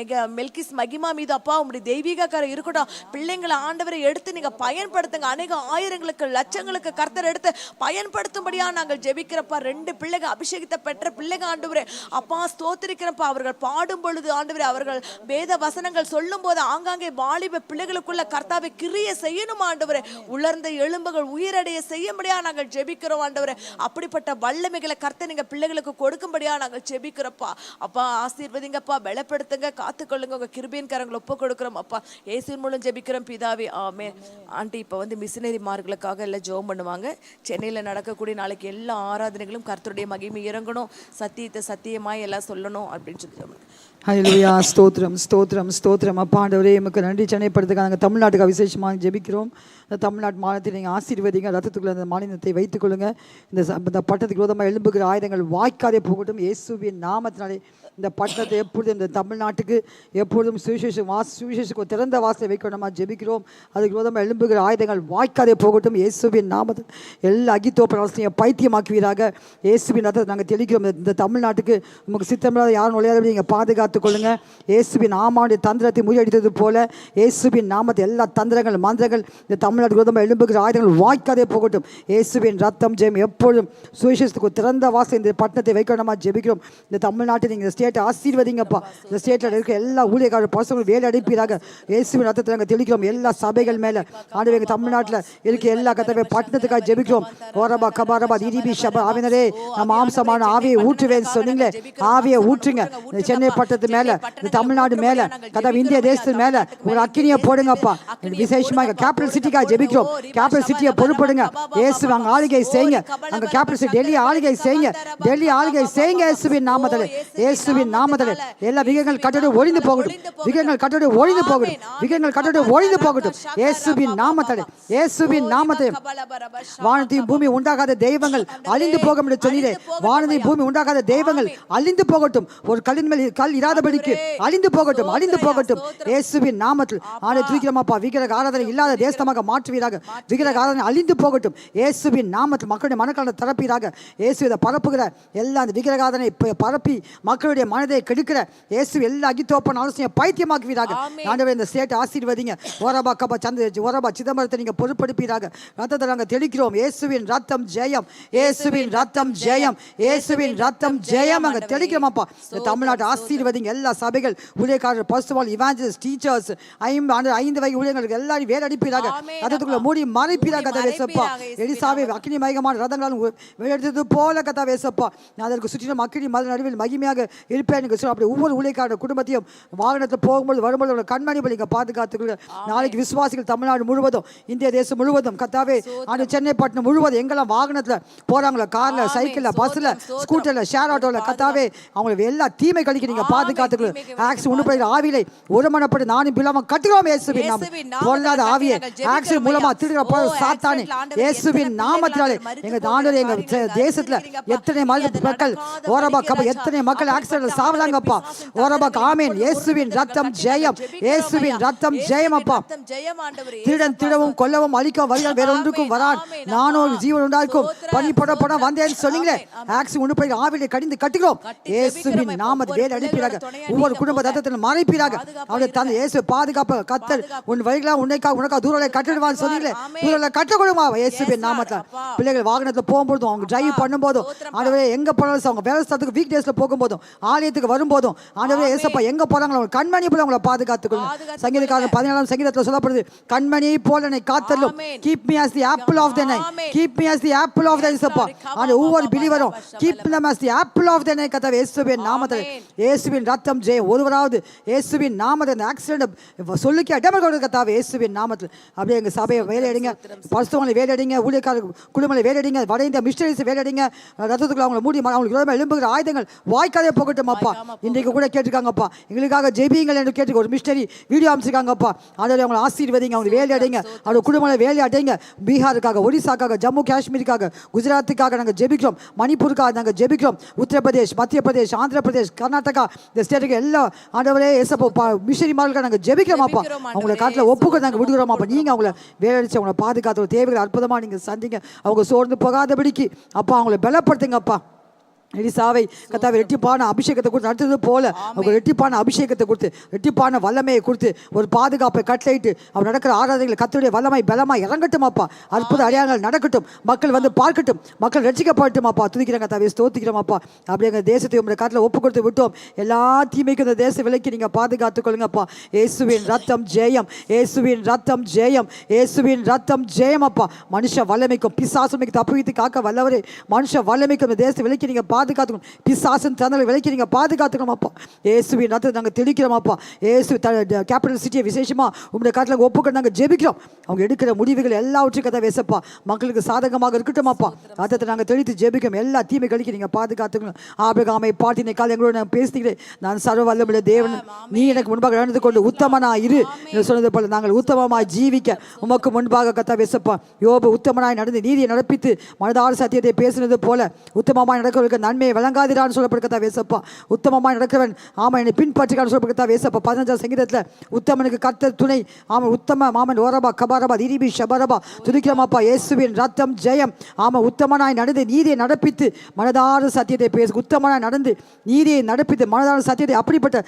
மெல்கிஸ் மகிமா மீது அப்பா உங்களுடைய தெய்வீக கரம் இருக்கட்டும். பிள்ளைங்களை ஆண்டவரை எடுத்து நீங்க பயன்படுத்துங்க. அநேக ஆயிரங்களுக்கு லட்சங்களுக்கு கர்த்தர் எடுத்து பயன்படுத்தும்படியா நாங்கள் ஜெபிக்கிறப்பா. 2 பிள்ளைகள் அபிஷேகத்தை பெற்ற பிள்ளைகள் ஆண்டவரே அப்பா ஸ்தோத்திரிக்கிறப்பா. அவர்கள் பாடும் பொழுது ஆண்டவரே அவர்கள் வேத வசனங்கள் சொல்லும் போது ஆங்காங்கே வாலிப பிள்ளைகளுக்குள்ள கர்த்தாவை கிரிய செய்யணும் ஆண்டவரே. உலர்ந்த எலும்புகள் உயிரடைய செய்யும்படியா நாங்கள் ஜெபிக்கிறோம் ஆண்டவரே. அப்படிப்பட்ட வல்லமைகளை கர்த்தர் நீங்க பிள்ளைகளுக்கு கொடுக்கும்படியா நாங்கள் ஜெபிக்கிறப்பா. அப்பா ஆசீர்வதிங்கப்பா, பலப்படுத்துங்க, காத்துக்கொள்ளுங்க. உங்க கிருபையின் கரங்களை ஒப்பு கொடுக்கிறோம் அப்பா. இயேசுவின் மூலம் ஜெபிக்கிறோம் பிதாவே, ஆமென். ஆண்டி இப்ப வந்து மிஷனரிமார்களுக்காக எல்லாம் ஜெபம் பண்ணுவாங்க. சென்னையில் நடக்கக்கூடிய நாளைக்கு எல்லா ஆராதனைகளும் கர்த்தருடைய மகிமை இறங்கணும், சத்தியத்தை சத்தியமாய் எல்லாம் சொல்லணும் அப்படின்னு சொல்லி ஹல்லேலூயா. ஸ்தோத்திரம் ஸ்தோத்திரம் ஸ்தோத்திரம். அப்பா ஆண்டவரே எமக்கு நன்றி. சென்னைப்படுத்துக்க நாங்கள் தமிழ்நாட்டுக்கு விசேஷமாக ஜெபிக்கிறோம். இந்த தமிழ்நாட்டு மாநிலத்தை நீங்கள் ஆசீர்வதிங்க. ரத்தத்துக்குள்ள அந்த மாநிலத்தை வைத்துக்கொள்ளுங்க. இந்த பட்டத்துக்கு விரோதமாக எழும்புகிற ஆயுதங்கள் வாய்க்காதே போகட்டும் இயேசுவின் நாமத்தினாலே. இந்த பட்டணத்தை எப்பொழுதும் இந்த தமிழ்நாட்டுக்கு எப்பொழுதும் சுவிசேஷத்துக்கு திறந்த வாசலை வைக்கணுமா ஜெபிக்கிறோம். அதுக்கு விரோதமாக எழும்புகிற ஆயுதங்கள் வாய்க்காதே போகட்டும் இயேசுவின் நாமத்தில். எல்லா அகித்தோப்பராசனையும் பைத்தியமாக்குவீராக இயேசுவின் ரத்தத்தை நாங்கள் தெளிக்கிறோம். இந்த தமிழ்நாட்டுக்கு நமக்கு சித்தமில்லாத யாரும் நுழையாதபடி நீங்கள் பாதுகாத்து கொள்ளுங்க. இயேசுவின் ஆமாவுடைய தந்திரத்தை முறியடித்தது போல இயேசுவின் நாமத்தை எல்லா தந்திரங்கள் மந்திரங்கள் இந்த தமிழ்நாட்டுக்கு விரோதமாக எழும்புகிற ஆயுதங்கள் வாய்க்காதே போகட்டும் இயேசுவின் ரத்தம் ஜெயம். எப்பொழுதும் சுவிசேஷத்துக்கு திறந்த வாசல் இந்த பட்டணத்தை வைக்கணுமா ஜெபிக்கிறோம். இந்த தமிழ்நாட்டை நீங்கள் ஸ்டேட்டை ஆசீர்வதிங்கப்பா. இந்த ஸ்டேட்டில் இருக்க எல்லா ஊழியக்காரர் பசங்களும் வேலை அடிப்பீராக இயேசுவின் ரத்தத்தை நாங்கள் தெளிக்கிறோம். எல்லா சபைகள் மேலே ஆண்டு எங்கள் தமிழ்நாட்டில் இருக்க எல்லா கத்தவை பட்டணத்துக்காக ஜெபிக்கிறோம். ஓரபா கபாரபா இரிபி ஷபா ஆவினரே நம்ம மாம்சமான ஆவியை ஊற்றுவேன் சொன்னீங்களே, ஆவியை ஊற்றுங்க. சென்னை பட்டணத்து மேல இந்த தமிழ்நாடு மேல கதவு இந்திய தேசத்து மேல ஒரு அக்கினியை போடுங்கப்பா. விசேஷமாக கேபிட்டல் சிட்டிக்காக ஜெபிக்கிறோம். கேபிட்டல் சிட்டியை பொறுப்படுங்க இயேசு. அங்க ஆளுகை செய்யுங்க. அங்க கேபிட்டல் சிட்டி டெல்லி ஆளுகை செய்யுங்க. டெல்லி ஆளுகை செய்யுங்க இயேசுவின் நாமத்தில். இயேசுவின் நாமத்தில் எல்லா விகங்கள் கட்டோடு ஒழிந்து போகட்டும். விகங்கள் கட்டோடு ஒழிந்து போகட்டும். விகங்கள் கட்டோடு ஒழிந்து போகட்டும் இயேசுவின் நாமத்தில். இயேசுவின் நாமத்தில். வானத்தையும் பூமி உண்டாகாத தெய்வங்கள் அழிந்து போக முடியும் சொன்னீரே. வானத்தையும் பூமி உண்டாகாத தெய்வங்கள் அழிந்து போகட்டும். ஒரு கல்லின் மேல் கல் இராதபடிக்கு அழிந்து போகட்டும், அழிந்து போகட்டும் இயேசுவின் நாமத்தில். ஆண்டை துதிக்கிறோமாப்பா. விக்கிரக ஆராதனை இல்லாத தேசமாக மாற்றுவீராக. விக்கிரக ஆராதனை அழிந்து போகட்டும் இயேசுவின் நாமத்தில். மக்களுடைய மனக்கலனை தரப்பீராக இயேசு. இதை பரப்புகிற எல்லா அந்த விக்கிரக ஆராதனை பரப்பி மக்களுடைய மனதை கெடுக்கிற இயேசு எல்லா அகித்தோப்பன் ஆலோசனையை பைத்தியமாக்குவீராக. ஆண்டவரே இந்த ஸ்டேட்டை ஆசீர்வதிங்க. ஓரபா கபா ஓரபா சிதம்பரத்தை நீங்க பொறுப்படுப்பீராக. ரத்தத்தை நாங்கள் தெளிக்கிறோம். இயேசுவின் ரத்தம் ஜெயம், இயேசுவின் ரத்தம் ஜெயம், இயேசுவின் ரத்தம் ஜெயம். அங்க தெளிக்கிறோமாப்பா. இந்த தமிழ்நாட்டை ஆசீர்வதிங்க. எல்லா சபைகள் ஊழியக்காரர் பர்சுவால் இவாஞ்சலிஸ்ட் டீச்சர்ஸ் 5 வகை ஊழியர்களுக்கு எல்லாரும் வேலை அடிப்பீராக. ரத்தத்துக்குள்ள மூடி மறைப்பீராக கதாவேசப்பா. எலிசாவை அக்னி மயமான ரதங்களால் எடுத்தது போல கதாவேசப்பா. நான் அதற்கு சுற்றிலும் அக்னி மத நடுவில் மகிமையாக இருப்பேன். அப்படி ஒவ்வொரு ஊழியக்காரர் குடும்பத்தையும் வாகனத்தில் போகும்போது வரும்போது கண்மணி பலி பாதுகாத்துக்கொள்ள. நாளைக்கு விசுவாசிகள் தமிழ்நாடு முழுவதும் இந்திய தேசம் முழுவதும் கத்தாவே அந்த சென்னை பட்டணம் முழுவதும் எங்கெல்லாம் வாகனத்தில் போறாங்களோ, கார்ல, சைக்கிள்ல, பஸ்ல, ஸ்கூட்டர்ல, ஷேர் ஆட்டோல கத்தாவே அவங்களுக்கு எல்லா தீமை கழிக்க நீங்க பாதுகாத்துக்கொள்ள. ஆக்சி உண்டு ஆவிலை ஒருமனப்பட்டு நானும் பிள்ளாம கட்டுகிறோம் இயேசுவின் நாமம். பொல்லாத ஆவியை ஆக்சி மூலமா திருடுற சாத்தானே இயேசுவின் நாமத்தினாலே எங்க ஆண்டவரே எங்க தேசத்துல எத்தனை மக்கள் ஓரபா கப எத்தனை மக்கள் ஆக்சிடென்ட்ல சாவலாங்கப்பா. ஓரபா ஆமென். இயேசுவின் ரத்தம் ஜெயம், இயேசுவின் ரத்தம் ஜெயம் அப்பா. திருடன் திருடவும் கொல்லவும் அழிக்கவும் வருகிறான், வேற ஒன்றுக்கும் வரான். நானும் ஜீவன் உண்டாக்கும் பண்ணி போட வந்தேன்னு சொன்னீங்களே. ஆக்சி உண்டு ஆவிலை கடிந்து கட்டுகிறோம் இயேசுவின் நாமத்தில். வேலை அடிப்பீராக மறைப்பீராக. ஒவ்வொரு குடும்ப ரத்தத்தில் மறைப்பீராக. அவருடைய தந்தை இயேசு பாதுகாப்பு கத்தர் உன் வழிகளா உனக்காக தூரலை கட்டிடுவான்னு சொன்னீங்களே, தூரலை கட்ட கொடுமா இயேசுவின் நாமத்தில். பிள்ளைகள் வாகனத்தில் போகும்போதும், அவங்க டிரைவ் பண்ணும்போதும், ஆண்டவரே எங்க போனாலும், அவங்க வேலை ஸ்தலத்துக்கு வீக் டேஸ்ல போகும்போதும், ஆலயத்துக்கு வரும்போதும், ஆண்டவரே இயேசப்பா எங்க போறாங்களோ அவங்க கண்மணி போல அவங்களை பாதுகாத்துக்கொள்ளுங்க. சங்கீதக்காரன் 14ஆம் சங்கீதத்தில் சொல்லப்படுது, கண்மணியை போல என்னை காத்தலும். Keep me as the apple of the eye. Keep me as the apple of the eye. அந்த ஒவ்வொரு பிலிவரும் keep them as the apple of the eye. கர்த்தாவே இயேசுவின் நாமத்தில், இயேசுவின் ரத்தம் ஜெயம். ஒருவராவது இயேசுவின் நாமத்தில் அந்த ஆக்சிடென்ட் சொல்லிக்க இடமே கொடுங்க கர்த்தாவே இயேசுவின் நாமத்தில். அப்படியே எங்க சபையை வேலையடிங்க, பரிசுத்தவான்களை வேலையடிங்க, ஊழியக்காரர் குடும்பங்களை வேலையடிங்க, வட இந்திய மிஷனரிஸ் வேலையடிங்க. ரத்தத்துக்குள்ள அவங்களை மூடி அவங்களுக்கு எழும்புகிற ஆயுதங்கள் வாய்க்காதே போகட்டும் அப்பா. இன்றைக்கு கூட கேட்டிருக்காங்கப்பா, எங்களுக்காக ஜெபிங்கள் என்று கேட்டு ஒரு மிஷனரி வீடியோ அமைச்சிருக்காங்கப்பா. அதில் அவங்களை ஆசீர்வதிங்க, அவங்க வேலையடைங்க, அவங்க குடும்பங்களை வேலையடைங்க. பீகாருக்காக, ஒடிசாக்காக, ஜம்மு காஷ்மீருக்காக, குஜராத்துக்காக நாங்கள் ஜெபிக்கிறோம், மணிப்பூருக்காக நாங்கள் ஜெபிக்கிறோம், உத்தரப்பிரதேஷ், மத்திய பிரதேஷ், ஆந்திர பிரதேஷ், கர்நாடகா, இந்த ஸ்டேட்டுக்கு எல்லாம் ஆண்டவரே ஏசப்பா மிஷனரிமார்களுக்காக நாங்கள் ஜெபிக்கிறோமாப்பா. அவங்களை காட்டில் ஒப்புக்கு நாங்கள் விடுகிறோமாப்பா. நீங்கள் அவங்கள வேலையடிச்சு அவங்களை பாதுகாத்து தேவைகள் அற்புதமாக நீங்கள் சந்திங்க. அவங்க சோர்ந்து போகாதபடிக்கு அப்பா அவங்களை பலப்படுத்துங்கப்பா. எலிசாவை கர்த்தாவே ரெட்டிப்பான அபிஷேகத்தை கொடுத்து நடத்துறது போல அவங்க ரெட்டிப்பான அபிஷேகத்தை கொடுத்து, ரெட்டிப்பான வல்லமையை கொடுத்து, ஒரு பாதுகாப்பை கட்டளையிட்டு அவர் நடக்கிற ஆராதனைகளை கர்த்தருடைய வல்லமை பலமாய் இறங்கட்டும் அப்பா. அற்புத அடையாளங்கள் நடக்கட்டும், மக்கள் வந்து பார்க்கட்டும், மக்கள் ரட்சிக்கப்படட்டும் அப்பா. துதிக்கிறோம் கர்த்தாவே, ஸ்தோத்திக்கிறோம் அப்பா. அப்படியே எங்கள் தேசத்தை உங்களுடைய காட்டில் ஒப்பு கொடுத்து விட்டோம். எல்லா தீமைக்கும் இந்த தேச விலைக்கு நீங்கள் பாதுகாத்துக் கொள்ளுங்கப்பா. இயேசுவின் ரத்தம் ஜெயம், இயேசுவின் ரத்தம் ஜெயம், இயேசுவின் ரத்தம் ஜெயம் அப்பா. மனுஷ வல்லமைக்கும் பிசாசுமைக்கு தப்புவித்து காக்க வல்லவரே, மனுஷ வல்லமைக்கும் இந்த தேச விலைக்கு நீங்கள் பாதுகாத்துக்கணும். பிசாசின் தந்தலை விலைக்கு நீங்கள் பாதுகாத்துக்கணும் அப்பா. இயேசுவின் ரத்தத்தை நாங்கள் தெளிக்கிறோம் அப்பா. இயேசு கேபிட்டல் சிட்டியை விசேஷமாக உங்களுடைய காட்டில் ஒப்புக்கொண்டு நாங்கள் ஜெபிக்கிறோம். அவங்க எடுக்கிற முடிவுகள் எல்லாவற்றையும் கதை வேசப்பா மக்களுக்கு சாதகமாக இருக்கட்டும் அப்பா. ரத்தத்தை நாங்கள் தெளித்து ஜெபிக்கிறோம். எல்லா தீமை கழிக்க நீங்கள் பாதுகாத்துக்கணும். ஆபிரகாமை பாட்டினை கால் எங்களோட நான் பேசுகிறேன், நான் சர்வ வல்லமுள்ள தேவன், நீ எனக்கு முன்பாக நடந்து கொண்டு உத்தமனா இரு என்று சொன்னது போல நாங்கள் உத்தமமாய் ஜீவிக்க உமக்கு முன்பாக கத்தா வேசப்பா. யோபு உத்தமனாய் நடந்து நீதியை நடப்பித்து மனதார சத்தியத்தை பேசினது போல உத்தமமாய் நடக்கிறவர்களுக்கு நன்மையை வழங்காதிரான்னு சொல்லப்படுகிறதா வேசப்பா. உத்தமமாய் நடக்கிறவன் ஆமா என்னை பின்பற்றுகிறான்னு சொல்லப்படுகிறதா வேசப்பா. 15ஆம் சங்கீதத்தில் உத்தமனுக்கு கர்த்தர் துணை. ஆமா உத்தம மாமன் ஓரபா கபாரபா திரிபி ஷபரபா. துதிக்கிறோமாப்பா. இயேசுவின் ரத்தம் ஜெயம். ஆமா உத்தமனாய் நடந்து நீதியை நடப்பித்து மனதார சத்தியத்தை பேசு. உத்தமனாய் நடந்து நீதியை நடப்பித்து மனதார சத்தியத்தை அப்படிப்பட்ட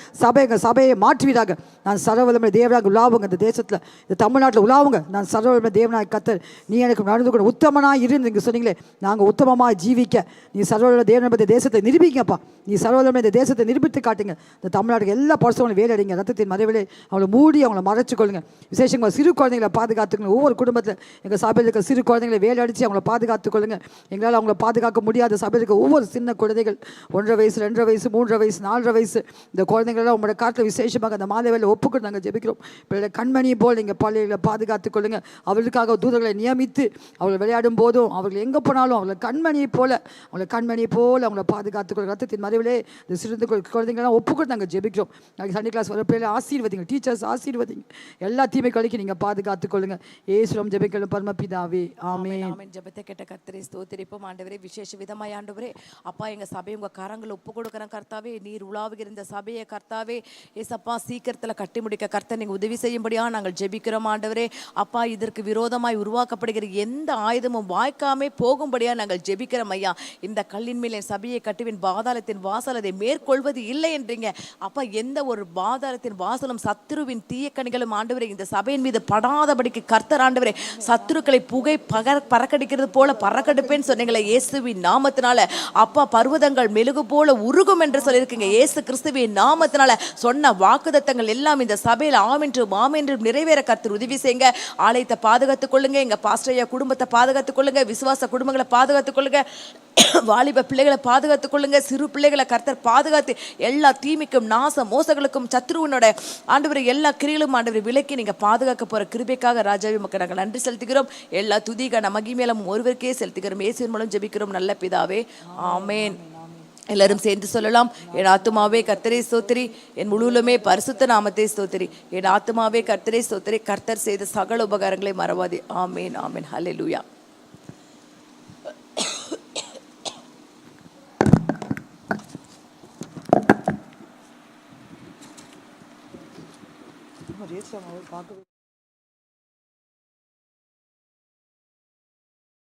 சபையை மாற்றுவீராக. நான் சர்வவல்லமை தேவனாக உலாவுங்க இந்த தேசத்தில், இந்த தமிழ்நாட்டில் உலாவுங்க. நான் சர்வவல்லமை தேவனாய் கர்த்தர், நீ எனக்கு நடந்து கொண்டு உத்தமனாய் இருந்து நீங்கள் சொன்னீங்களே, நாங்கள் உத்தமமாக ஜீவிக்க நீ சர்வவல்ல தேவன் தேசத்தை நிரூபிங்கப்பா. நீ சர்வவல்லமை இந்த தேசத்தை நிரூபித்து காட்டுங்க. இந்த தமிழ்நாட்டுக்கு எல்லா பரிசுத்தவான்களும் வேலையடிங்க. ரத்தத்தின் மறைவிலே அவங்களை மூடி அவங்களை மறைச்சு கொள்ளுங்க. விசேஷமாக சிறு குழந்தைங்களை பாதுகாத்துக்கணும். ஒவ்வொரு குடும்பத்தில் எங்கள் சபையில் இருக்க சிறு குழந்தைங்களை வேலையடிச்சு அவங்களை பாதுகாத்துக் கொள்ளுங்க. எங்களால் அவங்கள பாதுகாக்க முடியாத சபையில் இருக்க ஒவ்வொரு சின்ன குழந்தைகள் 1.5 வயசு 2.5 வயசு 3.5 வயசு 4.5 வயசு இந்த குழந்தைங்களெல்லாம் உங்களோட காட்டில் விசேஷமாக அந்த மாலை வேலை ஒப்புக்கு நாங்கள் ஜெபிக்கிறோம். பிள்ளைகளை கண்மணியை போல் நீங்கள் பள்ளிகளை பாதுகாத்துக் கொள்ளுங்க. அவர்களுக்காக தூதர்களை நியமித்து அவர்கள் விளையாடும் போதும் அவர்கள் எங்கே போனாலும் அவங்களை கண்மணியை போல அவங்கள பாதுகாத்துக்கொள்ள ரத்தத்தின் மறைவிலே இந்த சிறந்த குழந்தைங்களாம் ஒப்புக்கொண்டு நாங்கள் ஜெபிக்கிறோம். நாங்கள் சண்டே கிளாஸ் வர பிள்ளைகளை ஆசீர்வதிங்க, டீச்சர்ஸ் ஆசீர்வதிங்க. எல்லா தீமை கழிக்க நீங்கள் பாதுகாத்துக்கொள்ளுங்க. ஏசுரம் ஜெபிக்கலும் பரமபிதாவே ஆமென். ஆமென். ஜெபத்தை கேட்ட கர்த்தரை ஸ்தோத்திரிப்போம் ஆண்டவரே. விசேஷ விதமாய் ஆண்டவரே அப்பா எங்கள் சபையை உங்கள் கரங்களை ஒப்பு கொடுக்குறேன் கர்த்தாவே. நீர் உலாவுகிற இந்த சபையை கர்த்தாவே ஏசப்பா சீக்கிரத்தில் கட்டி முடிக்க கர்த்தர் நீங்கள் உதவி செய்யும்படியாக நாங்கள் ஜெபிக்கிறோம் ஆண்டவரே. அப்பா இதற்கு விரோதமாய் உருவாக்கப்படுகிற எந்த ஆயுதமும் வாய்க்காமே போகும்படியாக நாங்கள் ஜெபிக்கிறோம் ஐயா. இந்த கல்லின் மேல் என் சபையை கட்டுவின் பாதாளத்தின் வாசல் அதை மேற்கொள்வது இல்லை என்றீங்க அப்பா. எந்த ஒரு பாதாளத்தின் வாசலும் சத்துருவின் தீயக்கணிகளும் ஆண்டவரே இந்த சபையின் மீது படாதபடிக்கு கர்த்தர் ஆண்டவரே சத்துருக்களை புகை பறக்கடிக்கிறது போல பறக்கடிப்பேன்னு சொன்னீங்களே இயேசுவின் நாமத்தினால அப்பா. பர்வதங்கள் மெழுகு போல உருகும் என்று சொல்லியிருக்கீங்க இயேசு கிறிஸ்துவின் நாமத்தினால. சொன்ன வாக்குத்தத்தங்கள் எல்லாம் இந்த சபையில் ஆமென்றும் நிறைவேற கர்த்தர் உதவி செய்யுங்க. ஆலயத்தை பாதுகாத்துக் கொள்ளுங்க, எங்க பாஸ்டரையா குடும்பத்தை பாதுகாத்துக் கொள்ளுங்க, விசுவாச குடும்பங்களை பாதுகாத்துக் கொள்ளுங்க, வாலிப பிள்ளைகளை பாதுகாத்துக் கொள்ளுங்க, சிறு பிள்ளைகளை கர்த்தர் பாதுகாத்து எல்லா தீமைக்கும் நாச மோசங்களுக்கும் சத்ருவனோட ஆண்டவரை எல்லா கிரிகளும் ஆண்டவரை விலக்கி நீங்க பாதுகாக்க போற கிருபைக்காக ராஜாவி மக்கள் நாங்கள் நன்றி செலுத்துகிறோம். எல்லா துதிகான மகிமையிலும் ஒருவருக்கே செலுத்துகிறோம். இயேசுவின் மூலம் ஜெபிக்கிறோம் நல்ல பிதாவே ஆமென். எல்லாரும் சேர்ந்து சொல்லலாம். என் ஆத்துமாவே கர்த்தரை ஸ்தோத்திரி, என் முழுவலுமே பரிசுத்த நாமத்தை ஸ்தோத்திரி. என் ஆத்துமாவே கர்த்தரை ஸ்தோத்திரி, கர்த்தர் செய்த சகல உபகாரங்களை மறவாதே. ஆமென் ஆமென். ஹல்லேலூயா. பார்க்க